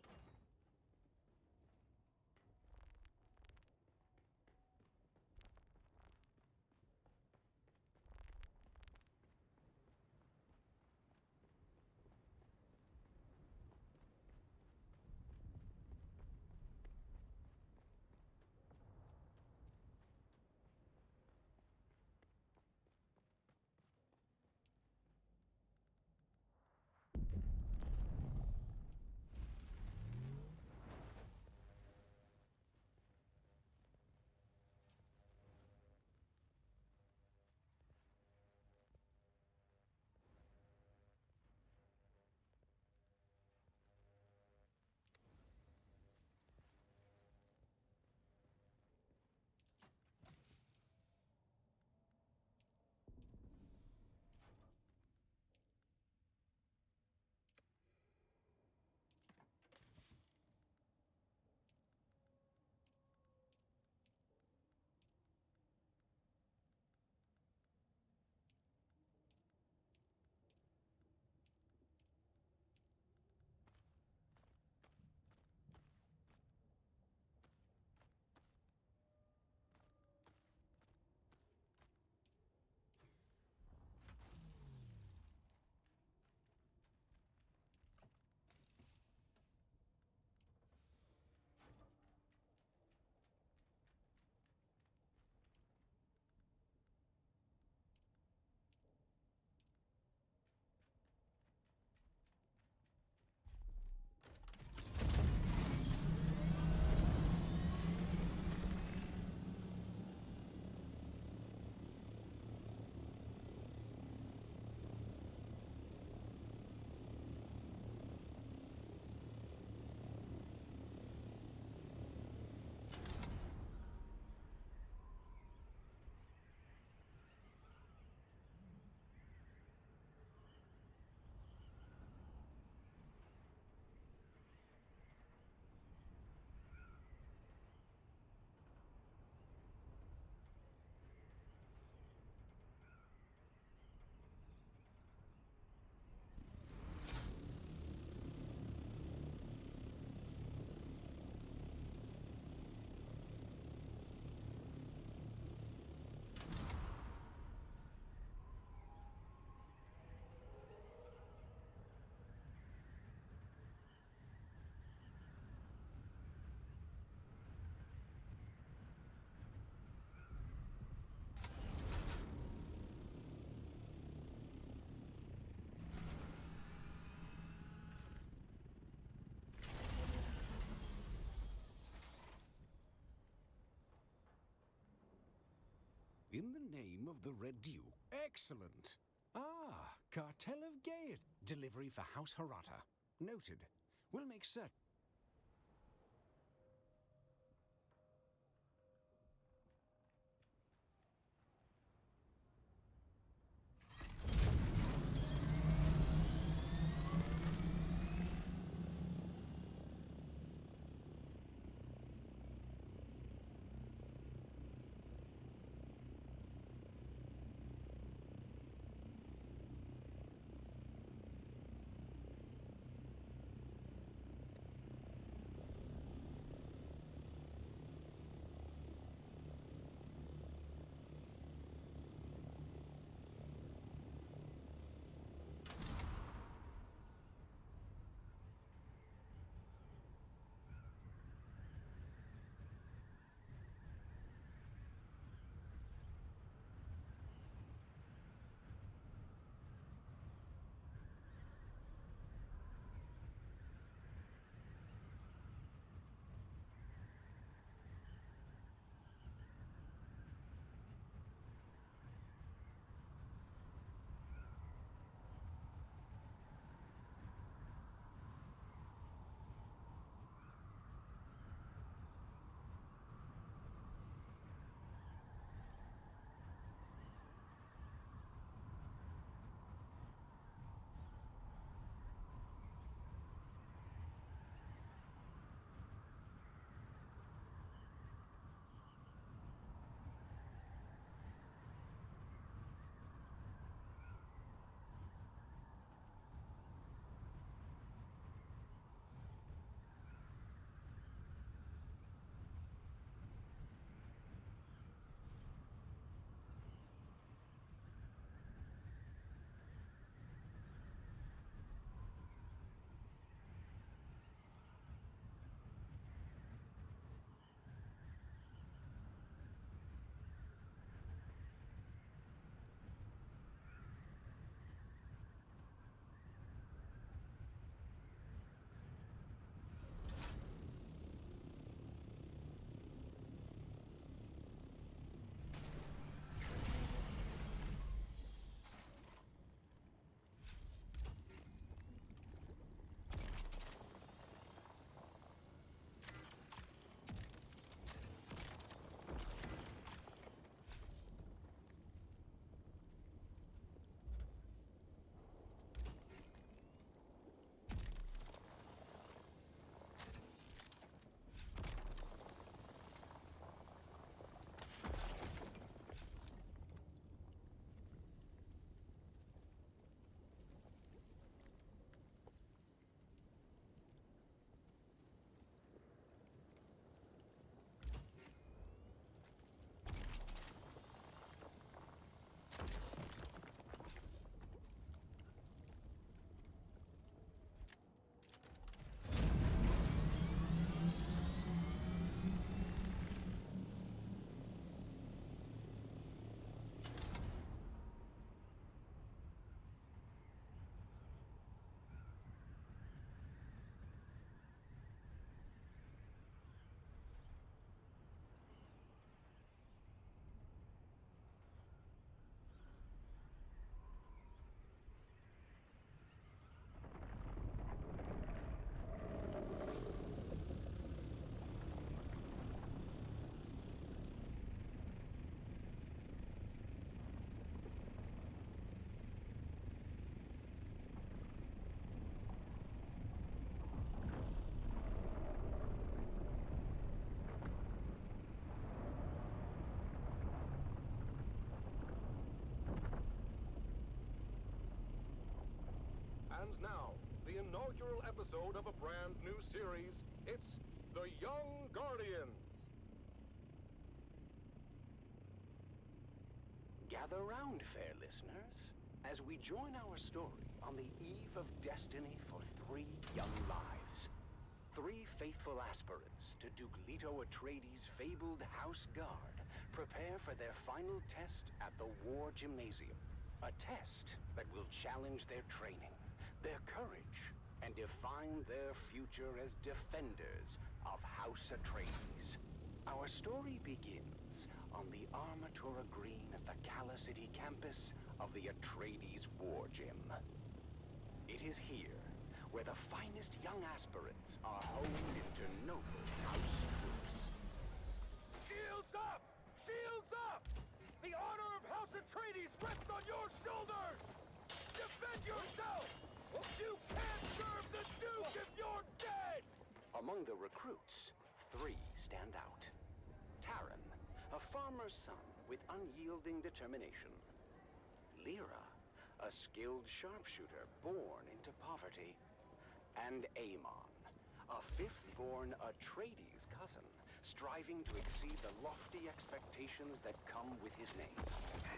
In the name of the Red Duke. Excellent. Ah, Cartel of Gaiety. Delivery for House Harata. Noted. We'll make certain. And now, the inaugural episode of a brand new series. It's The Young Guardians. Gather round, fair listeners, as we join our story on the eve of destiny for 3 young lives. 3 faithful aspirants to Duke Leto Atreides' fabled House Guard prepare for their final test at the War Gymnasium. A test that will challenge their training, their courage, and define their future as defenders of House Atreides. Our story begins on the Armatura Green at the Cala City campus of the Atreides War Gym. It is here where the finest young aspirants are honed into noble House troops. Shields up! Shields up! The honor of House Atreides rests on your shoulders! Defend yourself! You can't serve the Duke if you're dead! Among the recruits, 3 stand out. Taran, a farmer's son with unyielding determination. Lyra, a skilled sharpshooter born into poverty. And Aemon, a 5th-born Atreides cousin, striving to exceed the lofty expectations that come with his name. I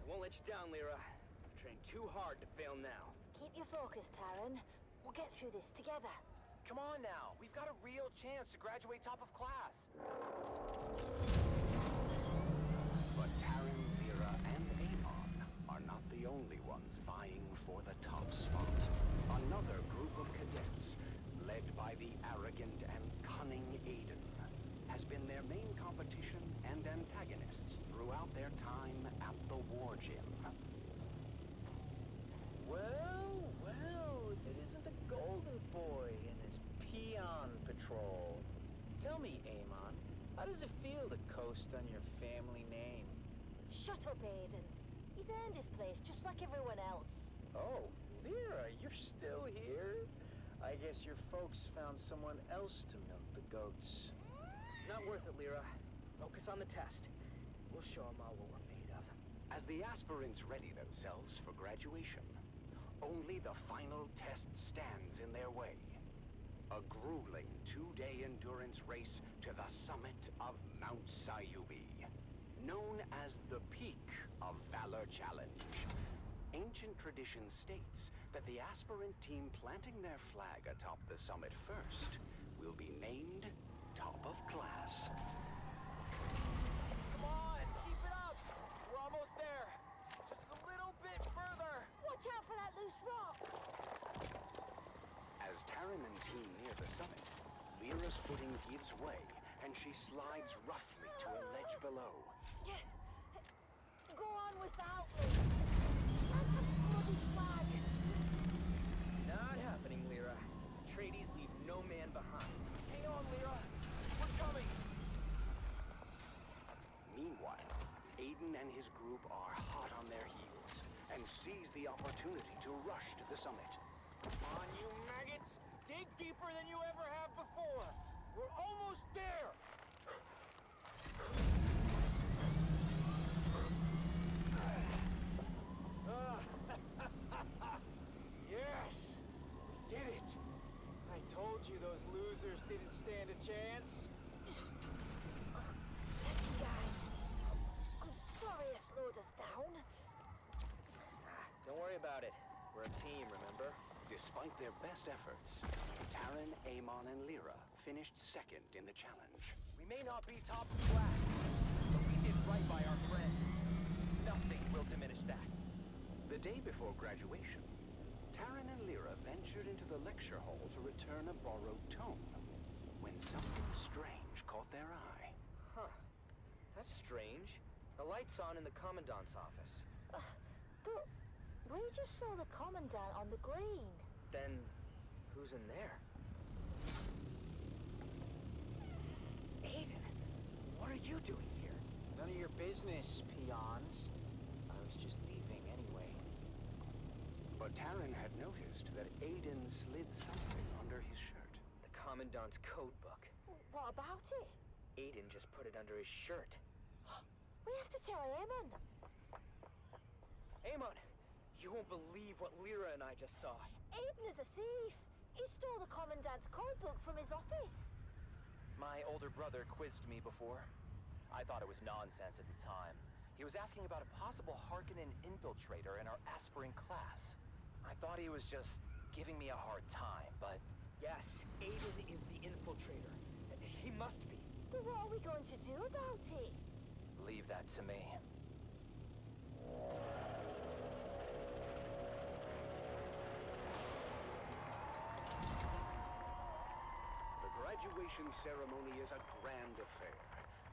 won't let you down, Lyra. I've trained too hard to fail now. Keep your focus, Taran. We'll get through this together. Come on now. We've got a real chance to graduate top of class. But Taran, Lyra, and Aemon are not the only ones vying for the top spot. Another group of cadets, led by the arrogant and cunning Aiden, has been their main competition and antagonists throughout their time at the War Gym. Well, it isn't the golden boy and his peon patrol. Tell me, Aemon, how does it feel to coast on your family name? Shut up, Aiden. He's earned his place just like everyone else. Oh, Lyra, you're still here? I guess your folks found someone else to milk the goats. It's not worth it, Lyra. Focus on the test. We'll show them all what we're made of. As the aspirants ready themselves for graduation, only the final test stands in their way. A grueling 2-day endurance race to the summit of Mount Sayubi, known as the Peak of Valor Challenge. Ancient tradition states that the aspirant team planting their flag atop the summit first will be named top of class. Come on, keep it up! We're almost there. Just a little bit further. Watch out for that loose rock! As Taran and team near the summit, Lyra's footing gives way, and she slides roughly to a ledge below. Go on without me. Plant the bloody flag. Not happening, Lyra. Atreides leave no man behind. Hang on, Lyra. We're coming. Meanwhile, Aiden and his group are hot on their heels and seize the opportunity to rush to the summit. Come on, you maggots! Dig deeper than you ever have before! We're almost there! Yes! We did it! I told you those losers didn't stand a chance. Guys, I'm sorry I slowed us down. Don't worry about it. We're a team, remember? Despite their best efforts, Taran, Aemon, and Lyra finished second in the challenge. We may not be top of class, but we did right by our friend. Nothing will diminish that. The day before graduation, Taran and Lyra ventured into the lecture hall to return a borrowed tome, when something strange caught their eye. Huh. That's strange. The light's on in the Commandant's office. But we just saw the Commandant on the green. Then, who's in there? Aiden, what are you doing here? None of your business, peons. I was just leaving anyway. But Taran had noticed that Aiden slid something under his shirt. The Commandant's code book. What about it? Aiden just put it under his shirt. We have to tell Aemon. Aemon, you You won't believe what Lyra and I just saw. Aiden is a thief. He stole the Commandant's code book from his office. My older brother quizzed me before. I thought it was nonsense at the time. He was asking about a possible Harkonnen infiltrator in our aspirant class. I thought he was just giving me a hard time, but... Yes, Aiden is the infiltrator. He must be. But what are we going to do about it? Leave that to me. The graduation ceremony is a grand affair,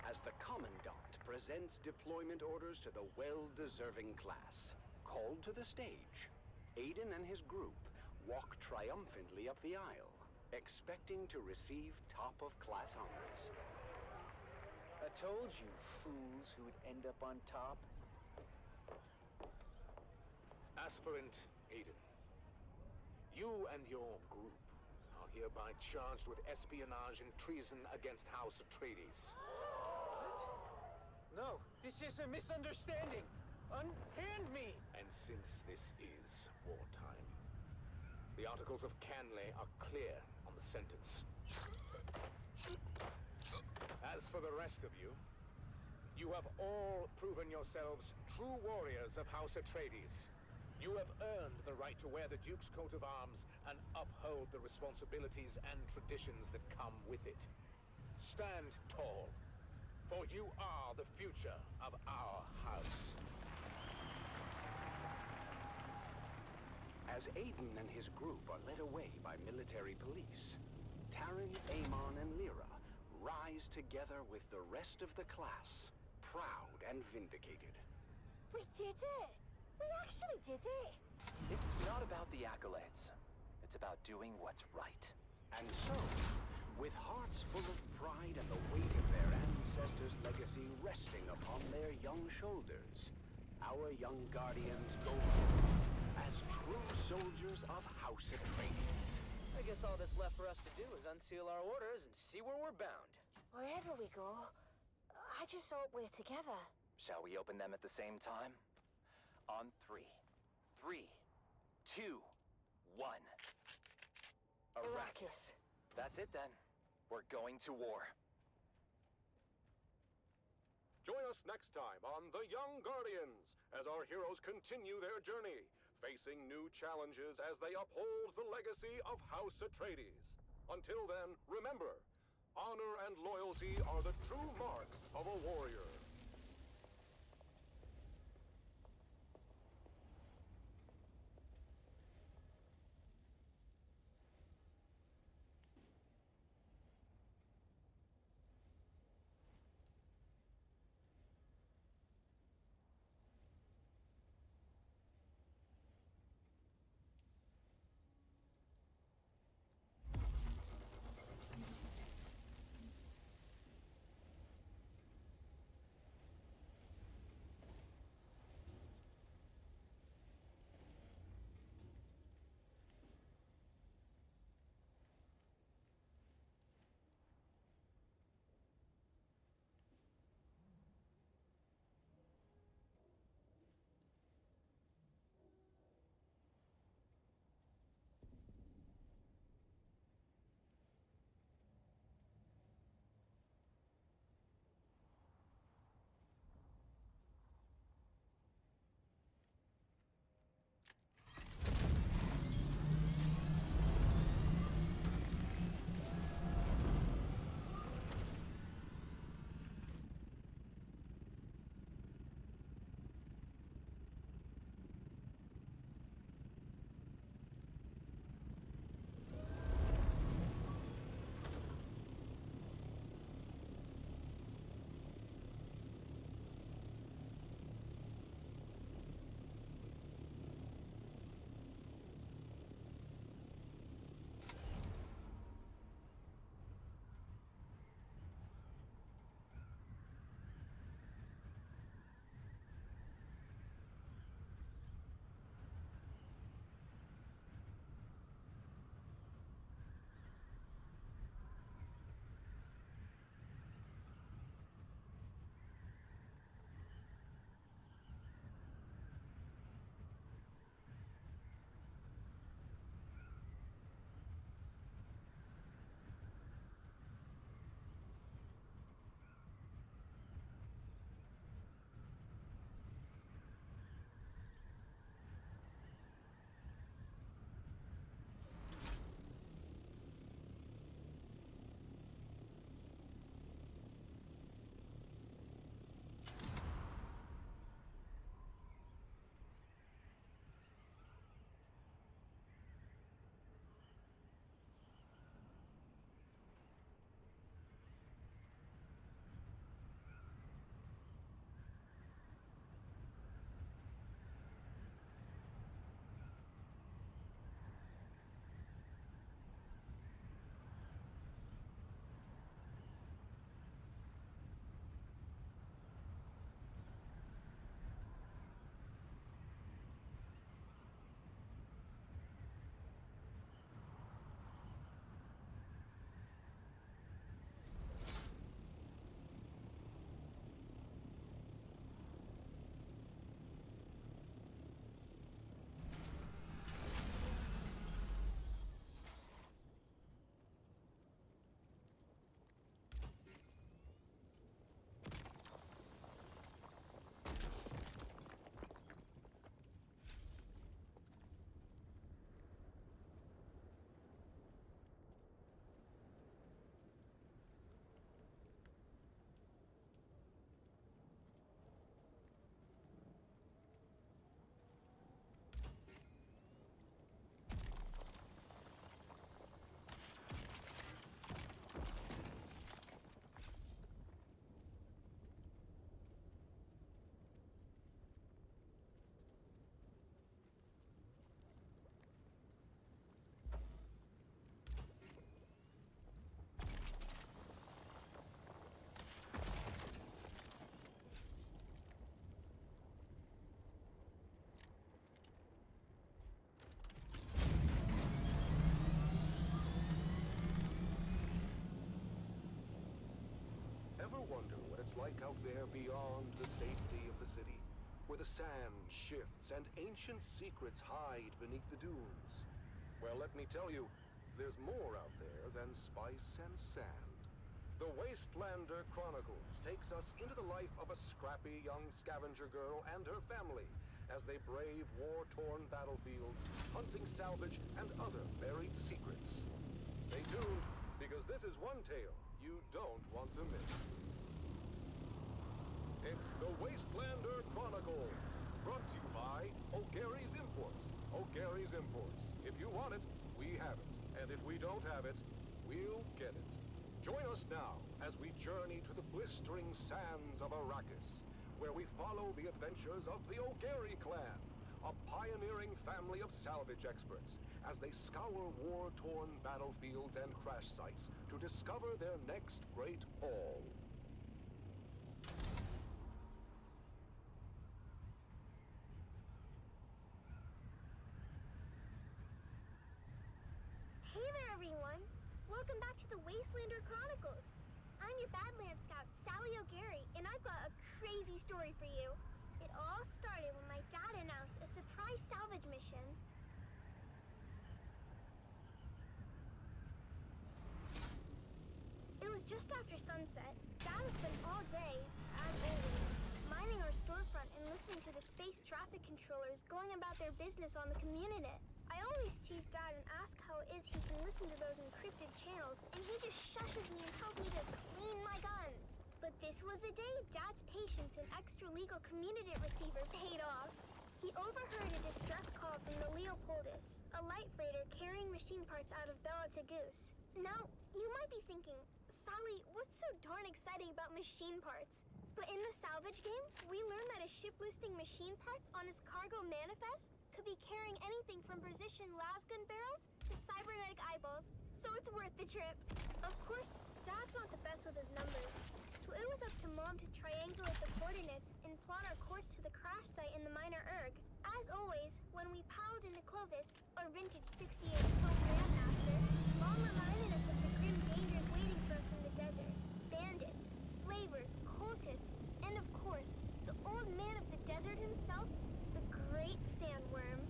as the Commandant presents deployment orders to the well-deserving class. Called to the stage, Aiden and his group walk triumphantly up the aisle, expecting to receive top-of-class honors. I told you, fools, who'd end up on top. Aspirant Aiden, you and your group are hereby charged with espionage and treason against House Atreides. No, this is a misunderstanding. Unhand me! And since this is wartime, the Articles of Canley are clear on the sentence. As for the rest of you, you have all proven yourselves true warriors of House Atreides. You have earned the right to wear the Duke's coat of arms and uphold the responsibilities and traditions that come with it. Stand tall, for you are the future of our house. As Aiden and his group are led away by military police, Taryn, Amon, and Lyra rise together with the rest of the class, proud and vindicated. We did it! We actually did it! It's not about the accolades. It's about doing what's right. And so, with hearts full of pride and the weight of their ancestors' legacy resting upon their young shoulders, our young guardians go forth as true soldiers of House Atreides. I guess all that's left for us to do is unseal our orders and see where we're bound. Wherever we go, I just hope we're together. Shall we open them at the same time? On 3. 3, 2, 1. Arrakis. That's it then. We're going to war. Join us next time on The Young Guardians as our heroes continue their journey, facing new challenges as they uphold the legacy of House Atreides. Until then, remember, honor and loyalty are the true marks of a warrior. wonder what it's like out there beyond the safety of the city, where the sand shifts and ancient secrets hide beneath the dunes. Well, let me tell you, there's more out there than spice and sand. The Wastelander Chronicles takes us into the life of a scrappy young scavenger girl and her family as they brave war-torn battlefields, hunting salvage and other buried secrets. Stay tuned, because this is one tale you don't want to miss. It's the Wastelander Chronicle, brought to you by O'Gary's Imports. O'Gary's Imports. If you want it, we have it. And if we don't have it, we'll get it. Join us now as we journey to the blistering sands of Arrakis, where we follow the adventures of the O'Gary clan, a pioneering family of salvage experts, as they scour war-torn battlefields and crash sites to discover their next great haul. Hey there, everyone! Welcome back to the Wastelander Chronicles. I'm your Badlands Scout, Sally O'Gary, and I've got a crazy story for you. It all started when my dad announced a surprise salvage mission. It was just after sunset. Dad had spent all day, as always, mining our storefront and listening to the space traffic controllers going about their business on the Community. I always tease Dad and ask how it is he can listen to those encrypted channels, and he just shushes me and tells me to clean my guns. But this was the day Dad's patience and extra-legal community receiver paid off. He overheard a distress call from the Leopoldus, a light freighter carrying machine parts out of Bella to Goose. Now, you might be thinking, Sally, what's so darn exciting about machine parts? But in the salvage game, we learned that a ship listing machine parts on its cargo manifest could be carrying anything from precision lasgun barrels to cybernetic eyeballs, so it's worth the trip. Of course, Dad's not the best with his numbers, so it was up to Mom to triangulate the coordinates and plot our course to the crash site in the Minor Erg. As always, when we piled into Clovis, our vintage 68 Coke Landmaster, Mom reminded us of the grim dangers waiting for us in the desert. Bandits, slavers, cultists, and of course, the old man of the desert himself, the Great Sandworm.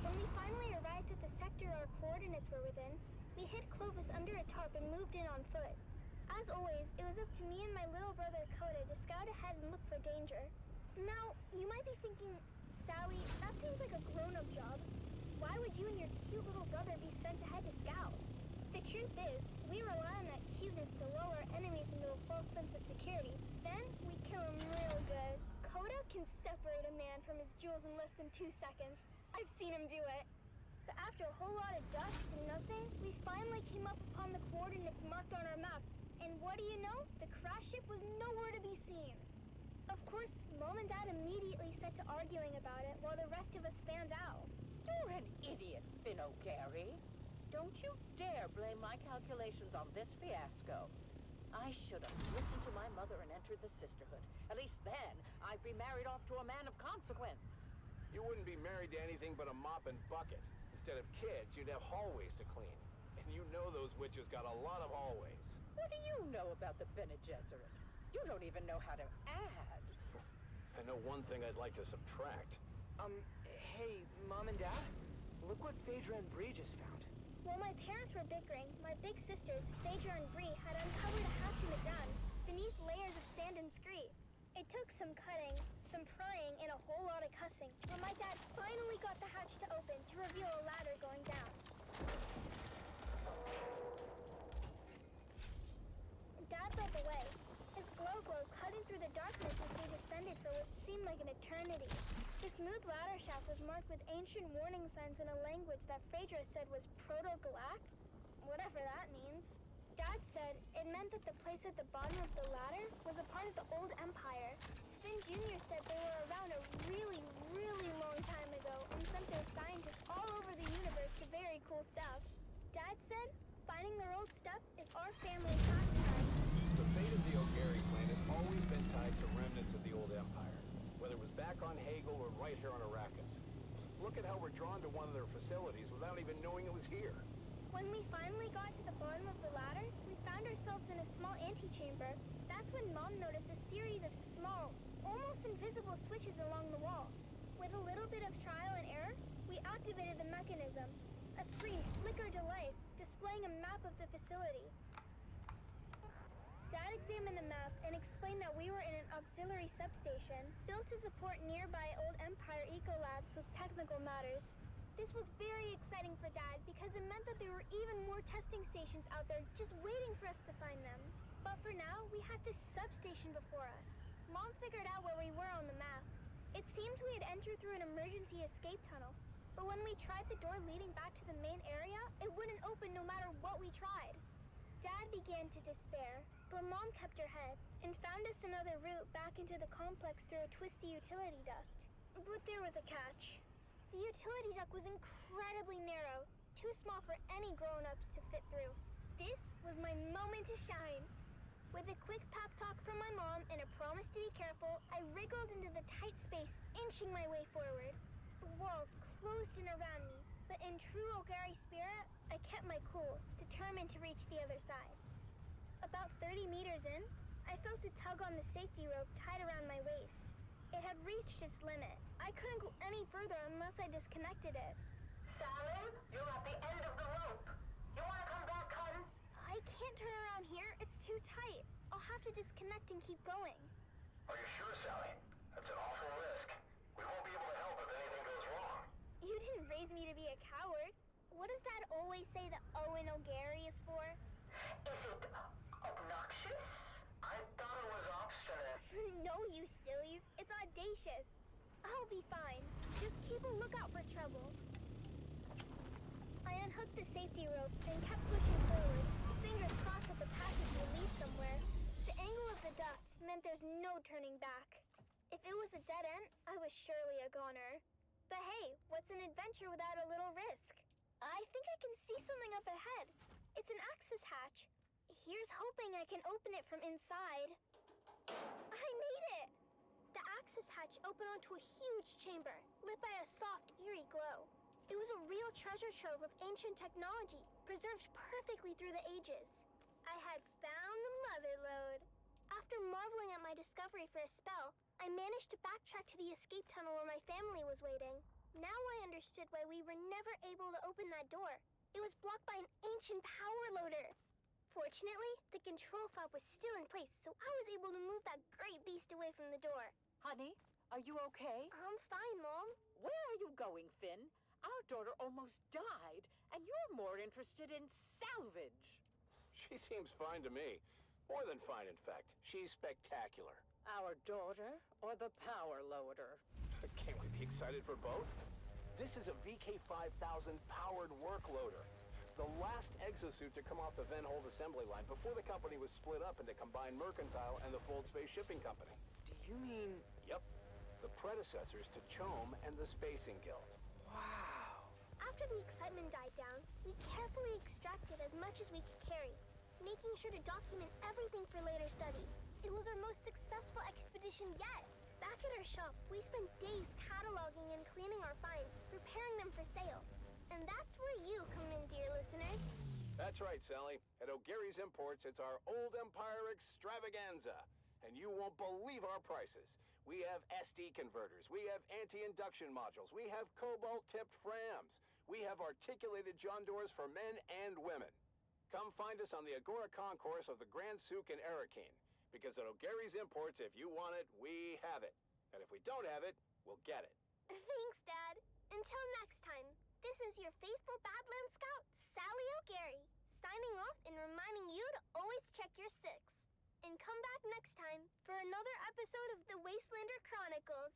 When we finally arrived at the sector our coordinates were within, we hid Clovis under a tarp and moved in on foot. As always, it was up to me and my little brother Coda to scout ahead and look for danger. Now, you might be thinking, Sally, that seems like a grown-up job. Why would you and your cute little brother be sent ahead to scout? The truth is, we rely on that cuteness to lull our enemies into a false sense of security. Then, we kill them real good. Coda can separate a man from his jewels in less than 2 seconds. I've seen him do it. But after a whole lot of dust and nothing, we finally came up upon the coordinates marked on our map. And what do you know? The crash ship was nowhere to be seen. Of course, Mom and Dad immediately set to arguing about it while the rest of us fanned out. You're an idiot, Finn O'Gary. Don't you dare blame my calculations on this fiasco. I should have listened to my mother and entered the sisterhood. At least then, I'd be married off to a man of consequence. You wouldn't be married to anything but a mop and bucket. Instead of kids, you'd have hallways to clean. And you know those witches got a lot of hallways. What do you know about the Bene Gesserit? You don't even know how to add. I know one thing I'd like to subtract. Hey, Mom and Dad? Look what Phaedra and Bree just found. While my parents were bickering, my big sisters, Phaedra and Bree, had uncovered a hatch in the ground, beneath layers of sand and scree. It took some cutting, some prying, and a whole lot of cussing, when my dad finally got the hatch to open to reveal a ladder going down. Dad led the way, his glow cutting through the darkness as we descended for what seemed like an eternity. The smooth ladder shaft was marked with ancient warning signs in a language that Phaedra said was Proto-Galactic, whatever that means. Dad said it meant that the place at the bottom of the ladder was a part of the old Empire. Finn Jr. said they were around a really, really long time ago and sent their scientists all over the universe to very cool stuff. Dad said finding their old stuff is our family pastime. The fate of the O'Gary clan has always been tied to remnants of the old Empire, whether it was back on Hagel or right here on Arrakis. Look at how we're drawn to one of their facilities without even knowing it was here. When we finally got to the bottom of the ladder, we found ourselves in a small antechamber. That That's when Mom noticed a series of small, almost invisible switches along the wall. With a little bit of trial and error, we activated the mechanism. A screen flickered to life, displaying a map of the facility. Dad examined the map and explained that we were in an auxiliary substation built to support nearby old Empire ecolabs with technical matters. This was very exciting for Dad because it meant that there were even more testing stations out there just waiting for us to find them. But for now, we had this substation before us. Mom figured out where we were on the map. It seemed we had entered through an emergency escape tunnel, but when we tried the door leading back to the main area, it wouldn't open no matter what we tried. Dad began to despair, but Mom kept her head and found us another route back into the complex through a twisty utility duct. But there was a catch. The utility duct was incredibly narrow, too small for any grown-ups to fit through. This was my moment to shine. With a quick pep talk from my mom and a promise to be careful, I wriggled into the tight space, inching my way forward. The walls closed in around me, but in true Ogari spirit, I kept my cool, determined to reach the other side. About 30 meters in, I felt a tug on the safety rope tied around my waist. It had reached its limit. I couldn't go any further unless I disconnected it. Sally, you're at the end of the rope. You want to come back, hun? I can't turn around here. It's too tight. I'll have to disconnect and keep going. Are you sure, Sally? That's an awful risk. We won't be able to help if anything goes wrong. You didn't raise me to be a coward. What does Dad always say that Owen O'Gary is for? Is it obnoxious? I thought it was obstinate. No, you sillies. It's audacious. I'll be fine. Just keep a lookout for trouble. I unhooked the safety rope and kept pushing forward, fingers crossed that the passage would lead somewhere. The angle of the duct meant there's no turning back. If it was a dead end, I was surely a goner. But hey, what's an adventure without a little risk? I think I can see something up ahead. It's an access hatch. Here's hoping I can open it from inside. I made it! The access hatch opened onto a huge chamber, lit by a soft, eerie glow. It was a real treasure trove of ancient technology, preserved perfectly through the ages. I had found the mother lode. After marveling at my discovery for a spell, I managed to backtrack to the escape tunnel where my family was waiting. Now I understood why we were never able to open that door. It was blocked by an ancient power loader. Fortunately, the control fob was still in place, so I was able to move that great beast away from the door. Honey, are you okay? I'm fine, Mom. Where are you going, Finn? Our daughter almost died, and you're more interested in salvage. She seems fine to me. More than fine, in fact. She's spectacular. Our daughter or the power loader? Can't we be excited for both? This is a VK5000 powered work loader. The last exosuit to come off the Venhold assembly line before the company was split up into Combined Mercantile and the Fold Space Shipping Company. Do you mean... Yep. The predecessors to CHOAM and the Spacing Guild. Wow. After the excitement died down, we carefully extracted as much as we could carry, making sure to document everything for later study. It was our most successful expedition yet. Back at our shop, we spent days cataloging and cleaning our finds, preparing them for sale. And that's where you come in, dear listeners. That's right, Sally. At O'Gary's Imports, it's our Old Empire extravaganza. And you won't believe our prices. We have SD converters. We have anti-induction modules. We have cobalt-tipped frams. We have articulated John doors for men and women. Come find us on the Agora Concourse of the Grand Souk in Arrakis. Because at O'Gary's Imports, if you want it, we have it. And if we don't have it, we'll get it. Thanks, Dad. Until next time, this is your faithful Badland Scout, Sally O'Gary, signing off and reminding you to always check your six. And come back next time for another episode of the Wastelander Chronicles.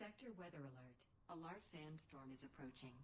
Sector weather alert. A large sandstorm is approaching.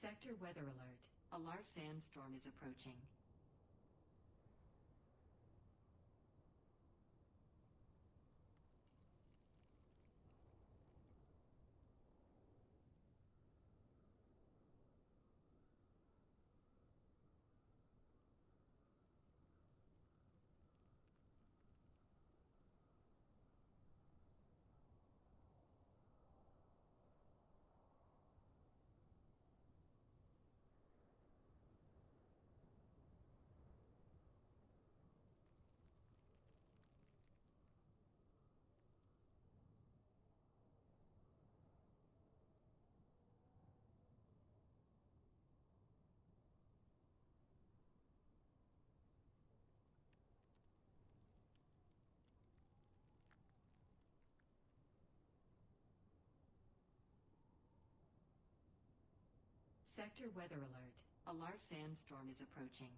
Sector weather alert. A large sandstorm is approaching. Sector weather alert. A large sandstorm is approaching.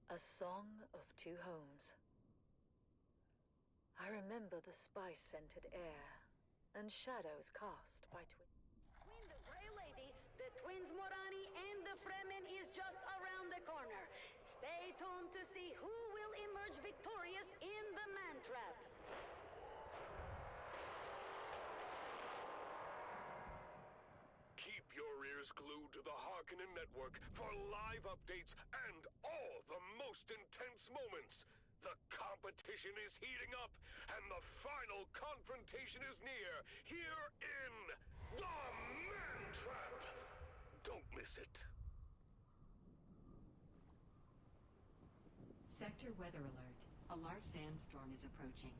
A Song of Two Homes. I remember the spice-scented air and shadows cast by Between the Grey Lady, the twins Morani, and the Fremen is just around the corner. Stay tuned to see who will emerge victorious in the man trap. Keep your ears glued to the Harkonnen network for live updates and all the most intense moments. The competition is heating up, and the final confrontation is near, here in the Man Trap. Don't miss it. Sector weather alert. A large sandstorm is approaching.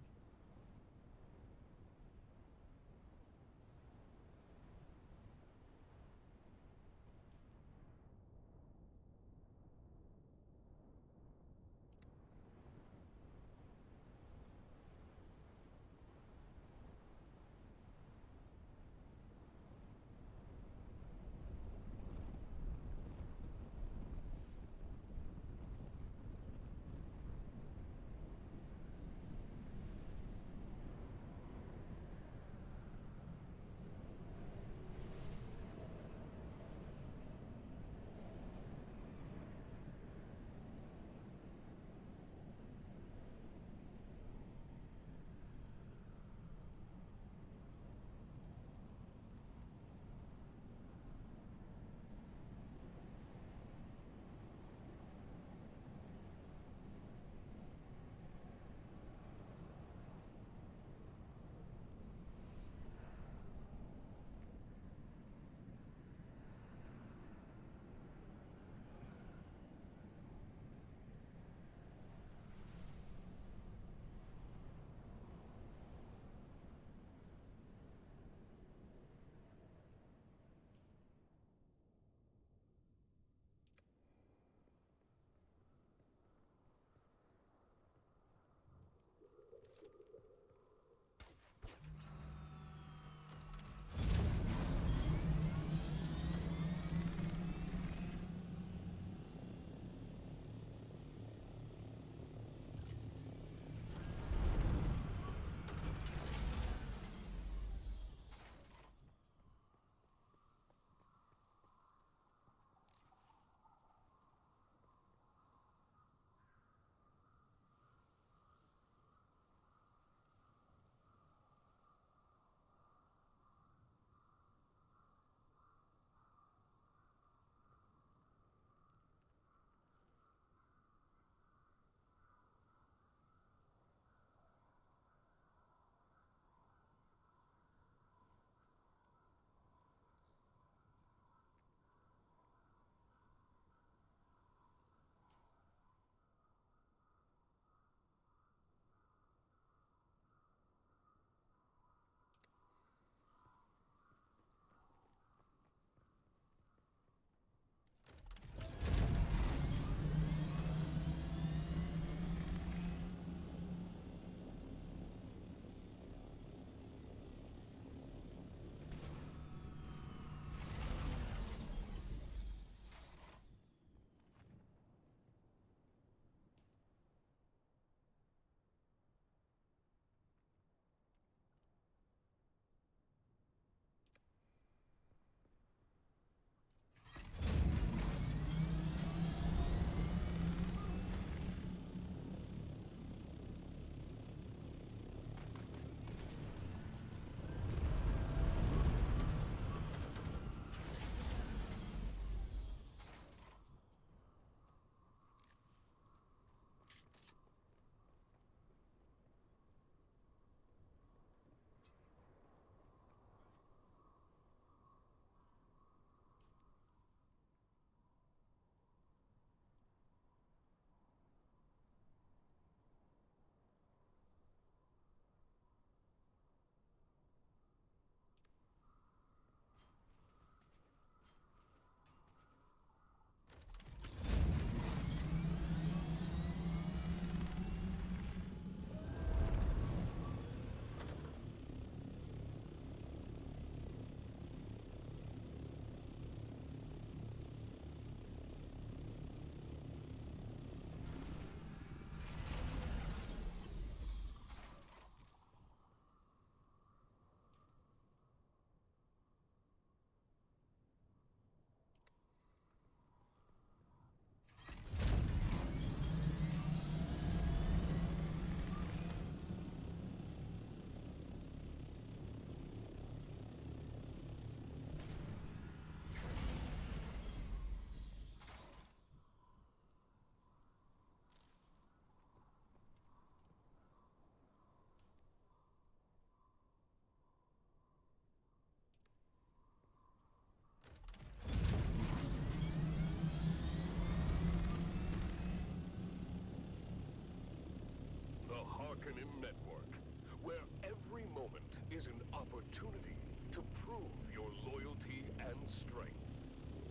Harkonnen Network, where every moment is an opportunity to prove your loyalty and strength.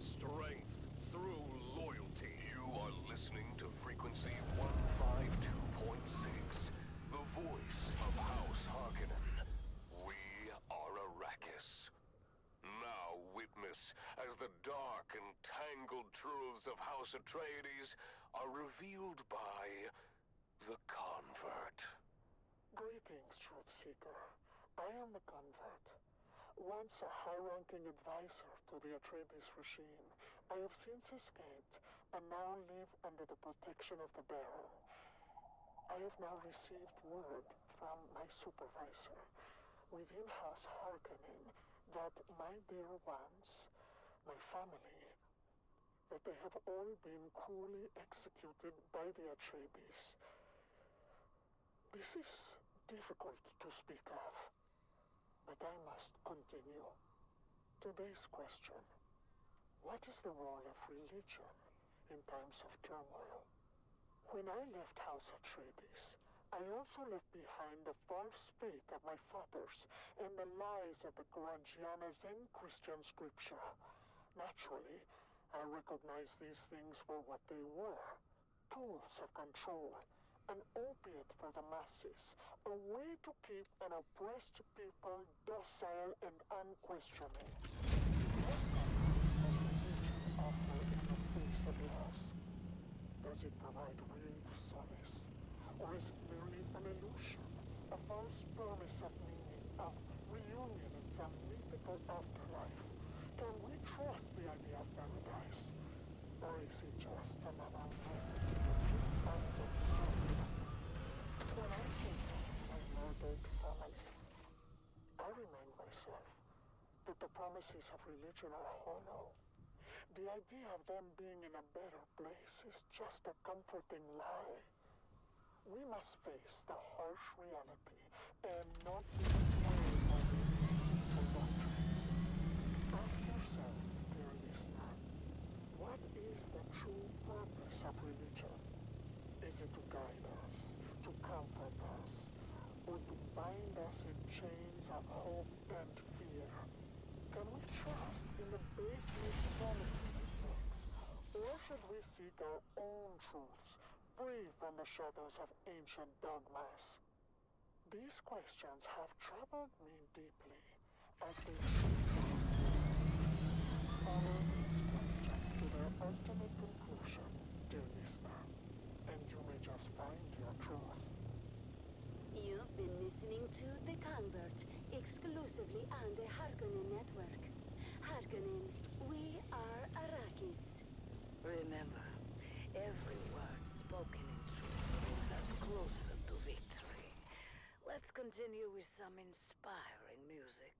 Strength through loyalty. You are listening to frequency 152.6, the voice of House Harkonnen. We are Arrakis. Now witness as the dark and tangled truths of House Atreides are revealed by the Convert. Greetings, Truthseeker. I am the Convert. Once a high-ranking advisor to the Atreides regime, I have since escaped and now live under the protection of the Bearer. I have now received word from my supervisor within House Harkonnen that my dear ones, my family, that they have all been cruelly executed by the Atreides. This is difficult to speak of, but I must continue. Today's question: what is the role of religion in times of turmoil? When I left House Atreides, I also left behind the false faith of my fathers and the lies of the Quragiana Zen Christian scripture. Naturally, I recognized these things for what they were: tools of control, an opiate for the masses, a way to keep an oppressed people docile and unquestioning. What comfort does religion offer in the face of loss? Does it provide real solace? Or is it merely an illusion, a false promise of meaning, of reunion in some mythical afterlife? Can we trust the idea of paradise? Or is it just another myth to keep us enslaved? When I think of my murdered family, I remind myself that the promises of religion are hollow. The idea of them being in a better place is just a comforting lie. We must face the harsh reality and not be swayed by these deceitful doctrines. Ask yourself, dear listener, what is the true purpose of religion? Is it to guide us, to comfort us, or to bind us in chains of hope and fear? Can we trust in the baseless promises it makes, or should we seek our own truths, free from the shadows of ancient dogmas? These questions have troubled me deeply, as they should do. Follow these questions to their ultimate conclusion, dear listener, and you may just find your truth. You've been listening to The Convert, exclusively on the Harkonnen Network. Harkonnen, we are Arrakis. Remember, every word spoken in truth brings us closer to victory. Let's continue with some inspiring music.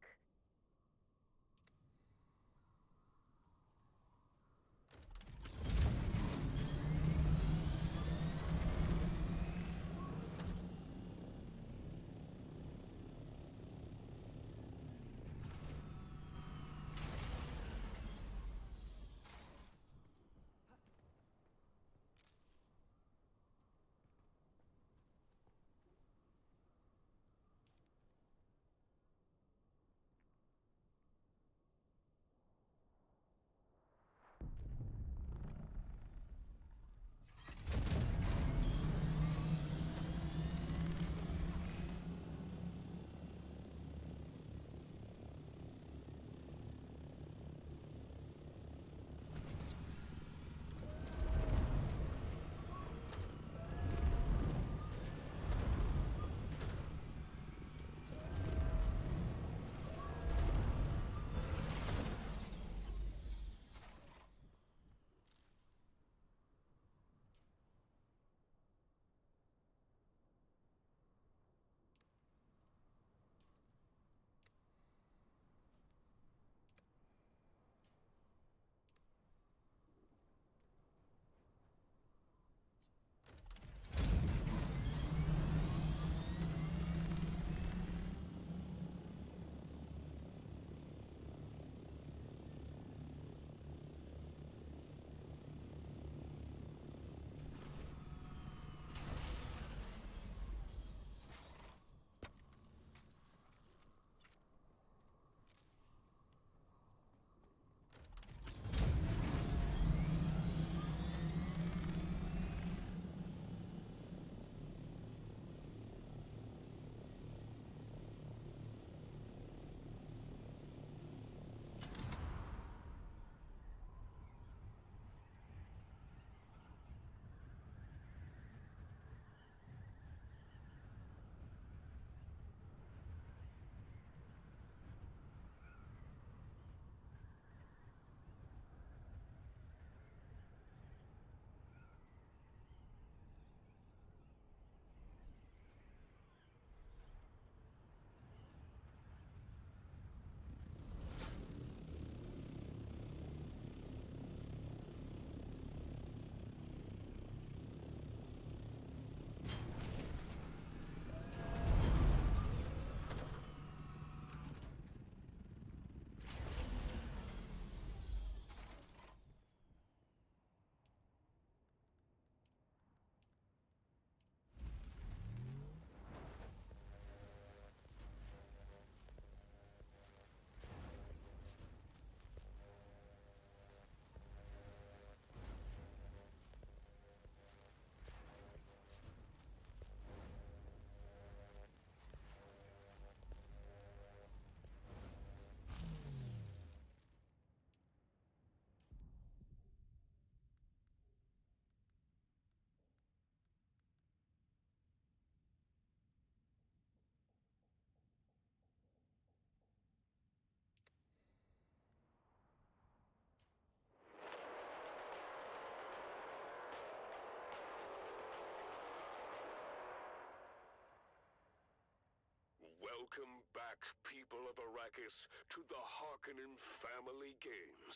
Welcome back, people of Arrakis, to the Harkonnen Family Games.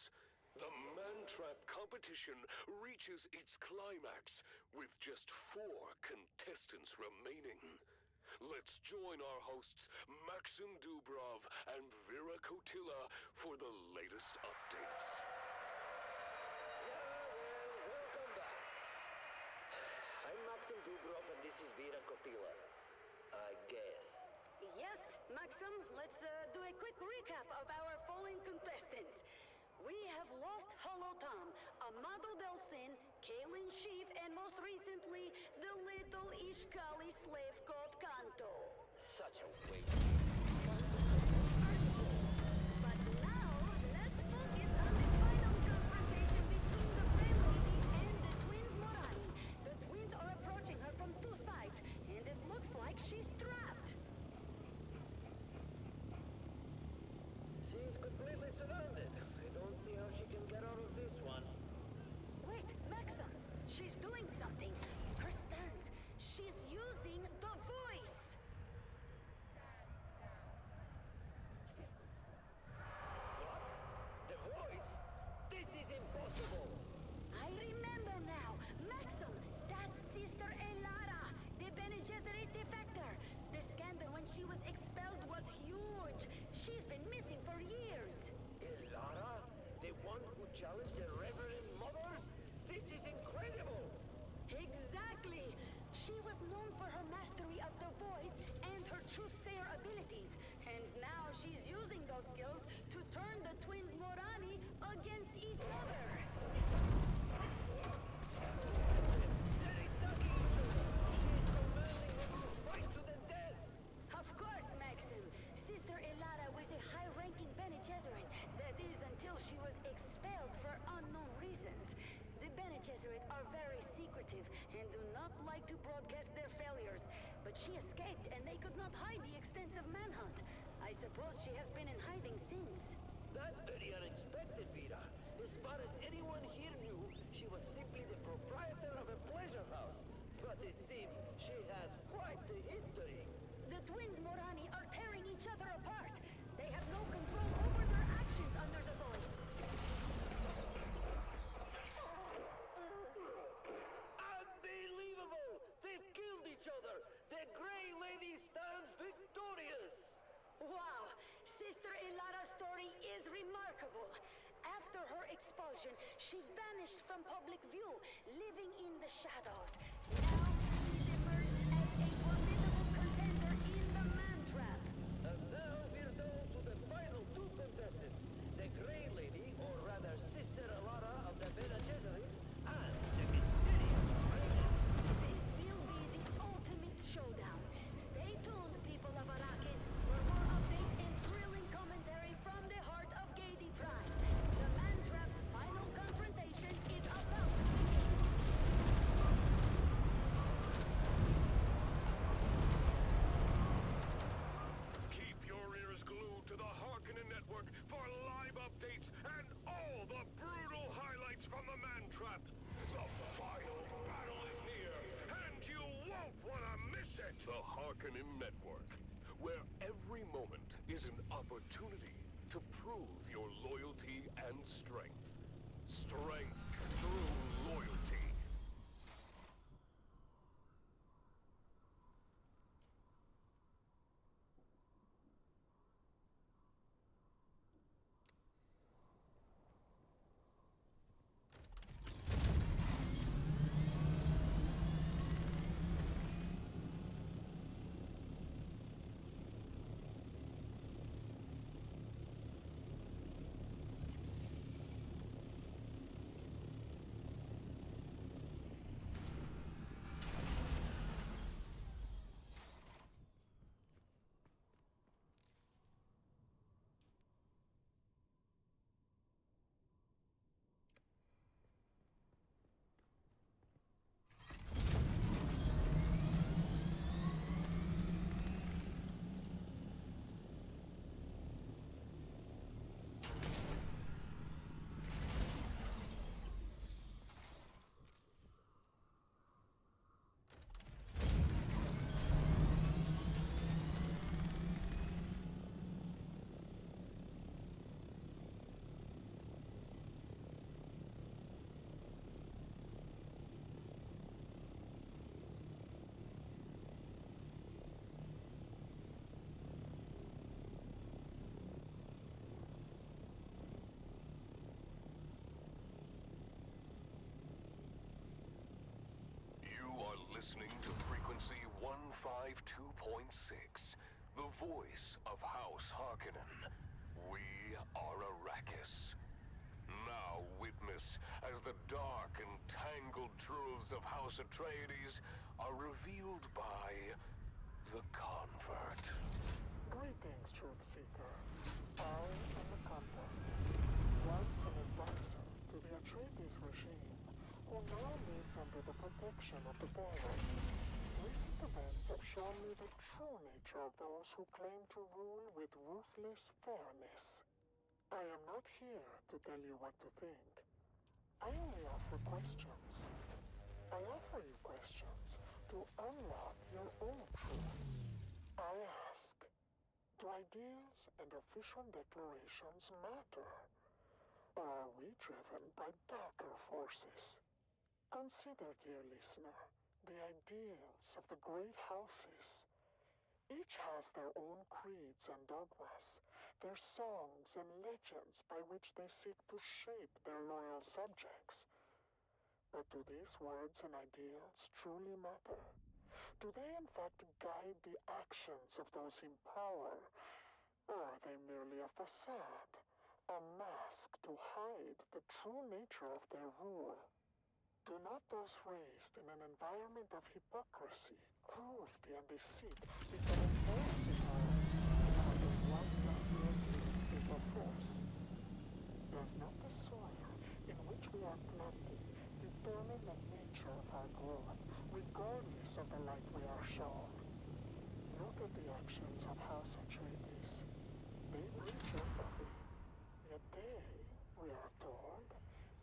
The Mantrap competition reaches its climax with just 4 contestants remaining. Let's join our hosts Maxim Dubrov and Vera Kotila for the latest updates. Welcome back. I'm Maxim Dubrov and this is Vera Kotila. I guess. Yes, Maxim, let's do a quick recap of our fallen contestants. We have lost Hollow Tom, Amado Delsin, Kalen Sheaf, and most recently, the little Ishkali slave called Kanto. Such a waste. But now, let's focus on the final confrontation between the Grey Lady and the twins Morani. The twins are approaching her from 2 sides, and it looks like she's trapped. She's completely surrounded. I don't see how she can get out of this one. Wait, Maxim! She's doing something! Her stance! She's using the voice! What? The voice? This is impossible! I remember now! Maxim! That's Sister Elara, the Bene Gesserit defector! The scandal when she was expelled was huge! She's been missing for years! Elara? The one who challenged the Reverend Mothers? This is incredible! Exactly! She was known for her mastery of the voice and her truth-sayer abilities. And now she's using those skills to turn the twins Morani against each other. They're attacking each other! She's commanding them to fight to the death! Of course, Maxim. Sister Elara was a high-ranking Bene Gesserit. That is, until she was expelled for unknown reasons. The Bene Gesserit are very secretive and do not like to broadcast their failures. But she escaped, and they could not hide the extensive manhunt. I suppose she has been in hiding since. That's very unexpected, Vera. As far as anyone here knew, she was simply the proprietor of a pleasure house. But it seems she has quite the history. The twins Morani are tearing each other apart. They have no control over their actions under the voice. Unbelievable! They've killed each other! The Grey Lady stands victorious! Wow! Sister Elara's story is remarkable. After her expulsion, she vanished from public view, living in the shadows. Now, she's emerged as a formidable contender in the Mantrap. And now we're down to the final 2 contestants. The Grey Lady, or rather Sister Elara of the Bene Gesserit, and the mysterious Raven. This will be the ultimate showdown. Stay tuned, people of Arrakis, for more updates and thrilling commentary from the heart of Gadi Prime. The Mantrap's final confrontation is about to begin. Keep your ears glued to the Harkonnen Network for live updates and all the brutal highlights from the Mantrap. The final battle is near, and you won't want to miss it. The Harkonnen Network, where every moment is an opportunity to prove your loyalty and strength. Strength through loyalty. Live 2.6, the voice of House Harkonnen. We are Arrakis. Now witness as the dark and tangled truths of House Atreides are revealed by the Convert. Greetings, Truth Seeker. I am the Convert, once an advisor to the Atreides regime, who now lives under the protection of the Baron. Recent events have shown me the true nature of those who claim to rule with ruthless fairness. I am not here to tell you what to think. I only offer questions. I offer you questions to unlock your own truth. I ask, do ideals and official declarations matter? Or are we driven by darker forces? Consider, dear listener, the ideals of the great houses. Each has their own creeds and dogmas, their songs and legends by which they seek to shape their loyal subjects. But do these words and ideals truly matter? Do they in fact guide the actions of those in power? Or are they merely a facade, a mask to hide the true nature of their rule? Do not those raised in an environment of hypocrisy, cruelty, and deceit become involved in power because of what not their dreams they perforce? Does not the soil in which we are planted determine the nature of our growth, regardless of the light we are shown? Look at the actions of House Atreides. They preach empathy, yet they, we are told,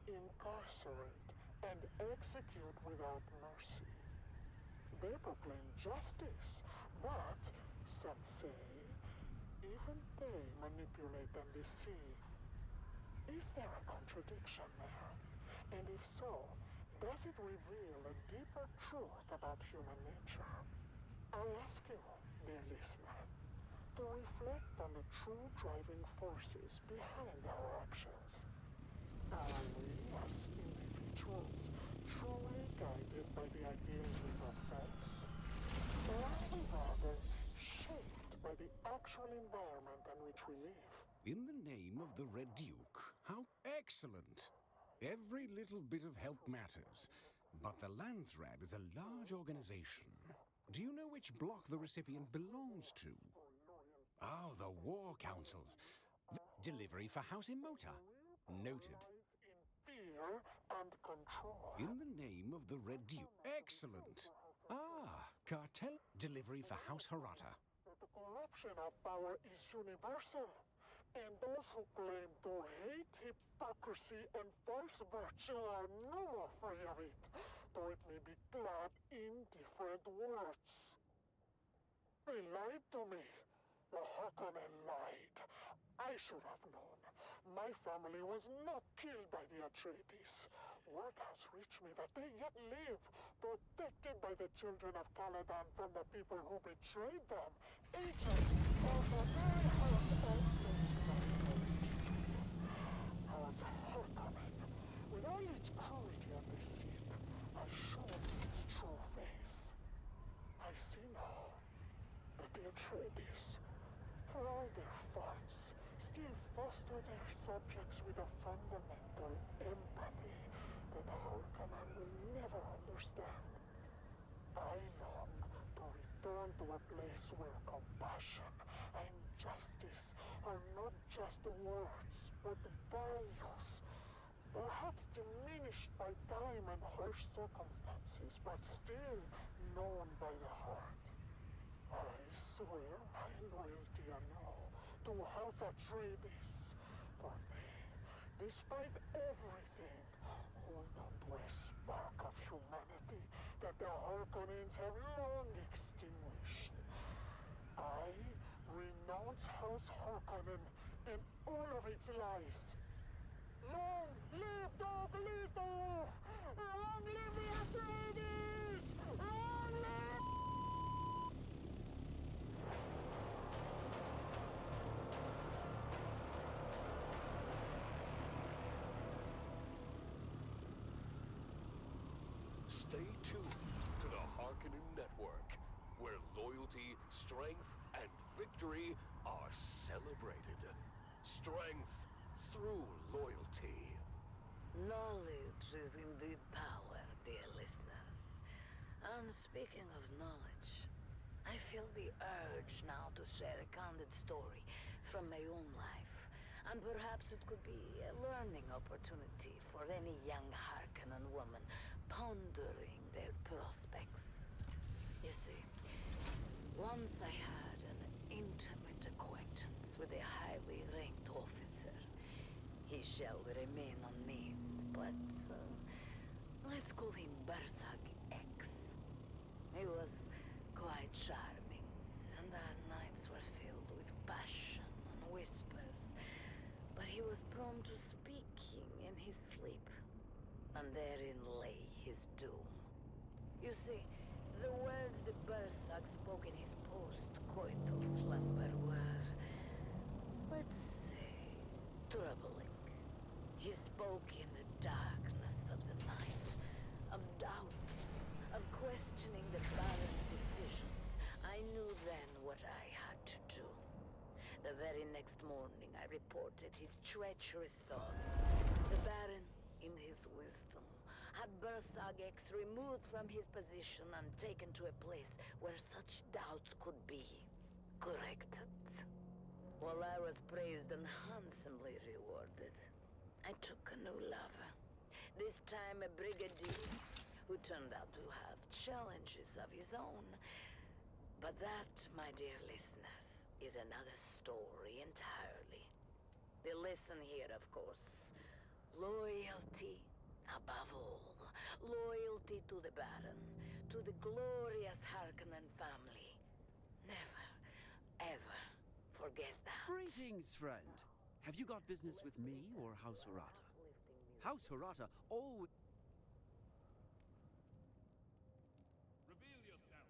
incarcerate and execute without mercy. They proclaim justice, but, some say, even they manipulate and deceive. Is there a contradiction there? And if so, does it reveal a deeper truth about human nature? I ask you, dear listener, to reflect on the true driving forces behind our actions. Are we, as individuals, truly guided by the ideals we profess? Or are we rather shaped by the actual environment in which we live? In the name of the Red Duke, how excellent! Every little bit of help matters, but the Landsraad is a large organization. Do you know which block the recipient belongs to? Oh, the War Council. Delivery for House Imota. Noted. Fear and control. In the name of the Red Duke. Excellent. Ah, cartel delivery for House Harata. The corruption of power is universal, and those who claim to hate hypocrisy and false virtue are no more free of it, though it may be clad in different words. They lied to me. The Harkonnen lied. I should have known. My family was not killed by the Atreides. Word has reached me that they yet live, protected by the children of Caladan from the people who betrayed them. Agents of the very house I House Harkonnen, with all its cruelty and deceit, has shown its true face. I see now that the Atreides, for all their faults, still foster their subjects with a fundamental empathy that the Harkonnen will never understand. I long to return to a place where compassion and justice are not just words, but values. Perhaps diminished by time and harsh circumstances, but still known by the heart. I swear my loyalty anew to House Atreides, for they, despite everything, hold on to a spark of humanity that the Harkonnens have long extinguished. I renounce House Harkonnen and all of its lies. Long live Dogleto! Long live the Atreides! Long live... Stay tuned to the Harkonnen Network, where loyalty, strength, and victory are celebrated. Strength through loyalty. Knowledge is indeed power, dear listeners. And speaking of knowledge, I feel the urge now to share a candid story from my own life. And perhaps it could be a learning opportunity for any young Harkonnen woman pondering their prospects. You see, once I had an intimate acquaintance with a highly ranked officer. He shall remain unnamed, but let's call him Barzag X. He was quite charming, and our nights were filled with passion and whispers. But he was prone to speaking in his sleep, and therein lay his doom. You see, the words that Barzag spoke in his post-coital slumber were, let's say, troubling. He spoke in the darkness of the night, of doubts, of questioning the Baron's decisions. I knew then what I had to do. The very next morning I reported his treacherous thoughts. The Baron, in his wisdom, had Barzag removed from his position and taken to a place where such doubts could be corrected. While I was praised and handsomely rewarded, I took a new lover. This time a brigadier who turned out to have challenges of his own. But that, my dear listeners, is another story entirely. The lesson here, of course, loyalty above all. Loyalty to the Baron, to the glorious Harkonnen family. Never, ever forget that. Greetings, friend. Have you got business with me or House Harata? House Harata always... Reveal yourself.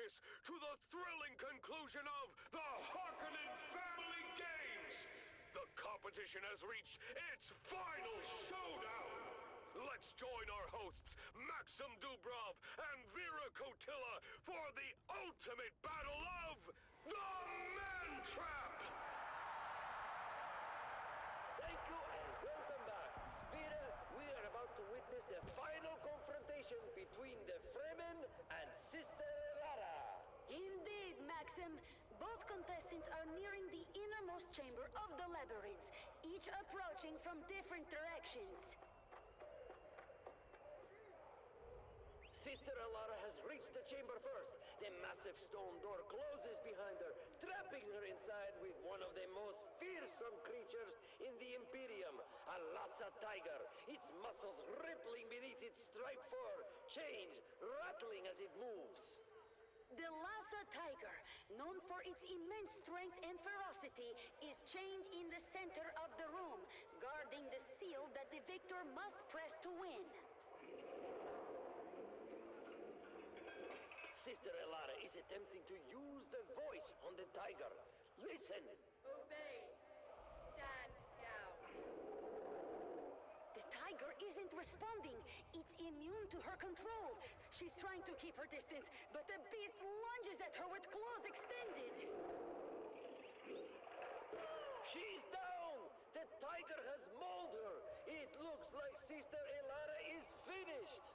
Arrakis to the thrilling conclusion of the Harkonnen Family Games! The competition has reached its final showdown! Let's join our hosts, Maxim Dubrov and Vera Kotila, for the ultimate battle of the Man-Trap! Thank you and welcome back. Vera, we are about to witness the final confrontation between the Fremen and Sister Lara. Indeed, Maxim. Both contestants are nearing the innermost chamber of the labyrinth, each approaching from different directions. Sister Alara has reached the chamber first. The massive stone door closes behind her, trapping her inside with one of the most fearsome creatures in the Imperium, a Lhasa tiger, its muscles rippling beneath its striped fur, chains rattling as it moves. The Lhasa tiger, known for its immense strength and ferocity, is chained in the center of the room, guarding the seal that the victor must press to win. Sister Alara is attempting to use the voice on the tiger. Listen! Obey. Stand down. The tiger isn't responding. It's immune to her control. She's trying to keep her distance, but the beast lunges at her with claws extended. She's down! The tiger has mauled her. It looks like Sister Alara is finished.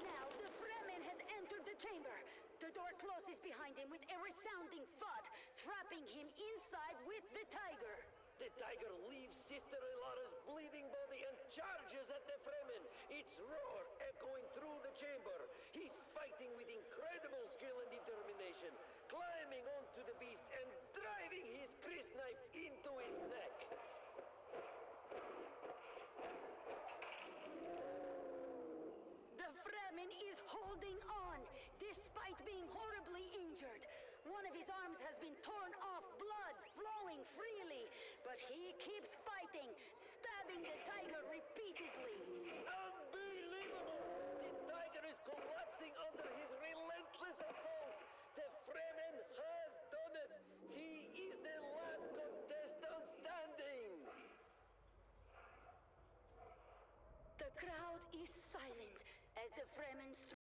Now the Fremen has entered the chamber. The door closes behind him with a resounding thud, trapping him inside with the tiger. The tiger leaves Sister Alara's bleeding body and charges at the Fremen, its roar echoing through the chamber. He's fighting with incredible skill and determination, climbing onto the beast and driving his crisp knife into its neck. The Fremen is holding on, despite being horribly injured. One of his arms has been torn off, blood flowing freely, but he keeps fighting, stabbing the tiger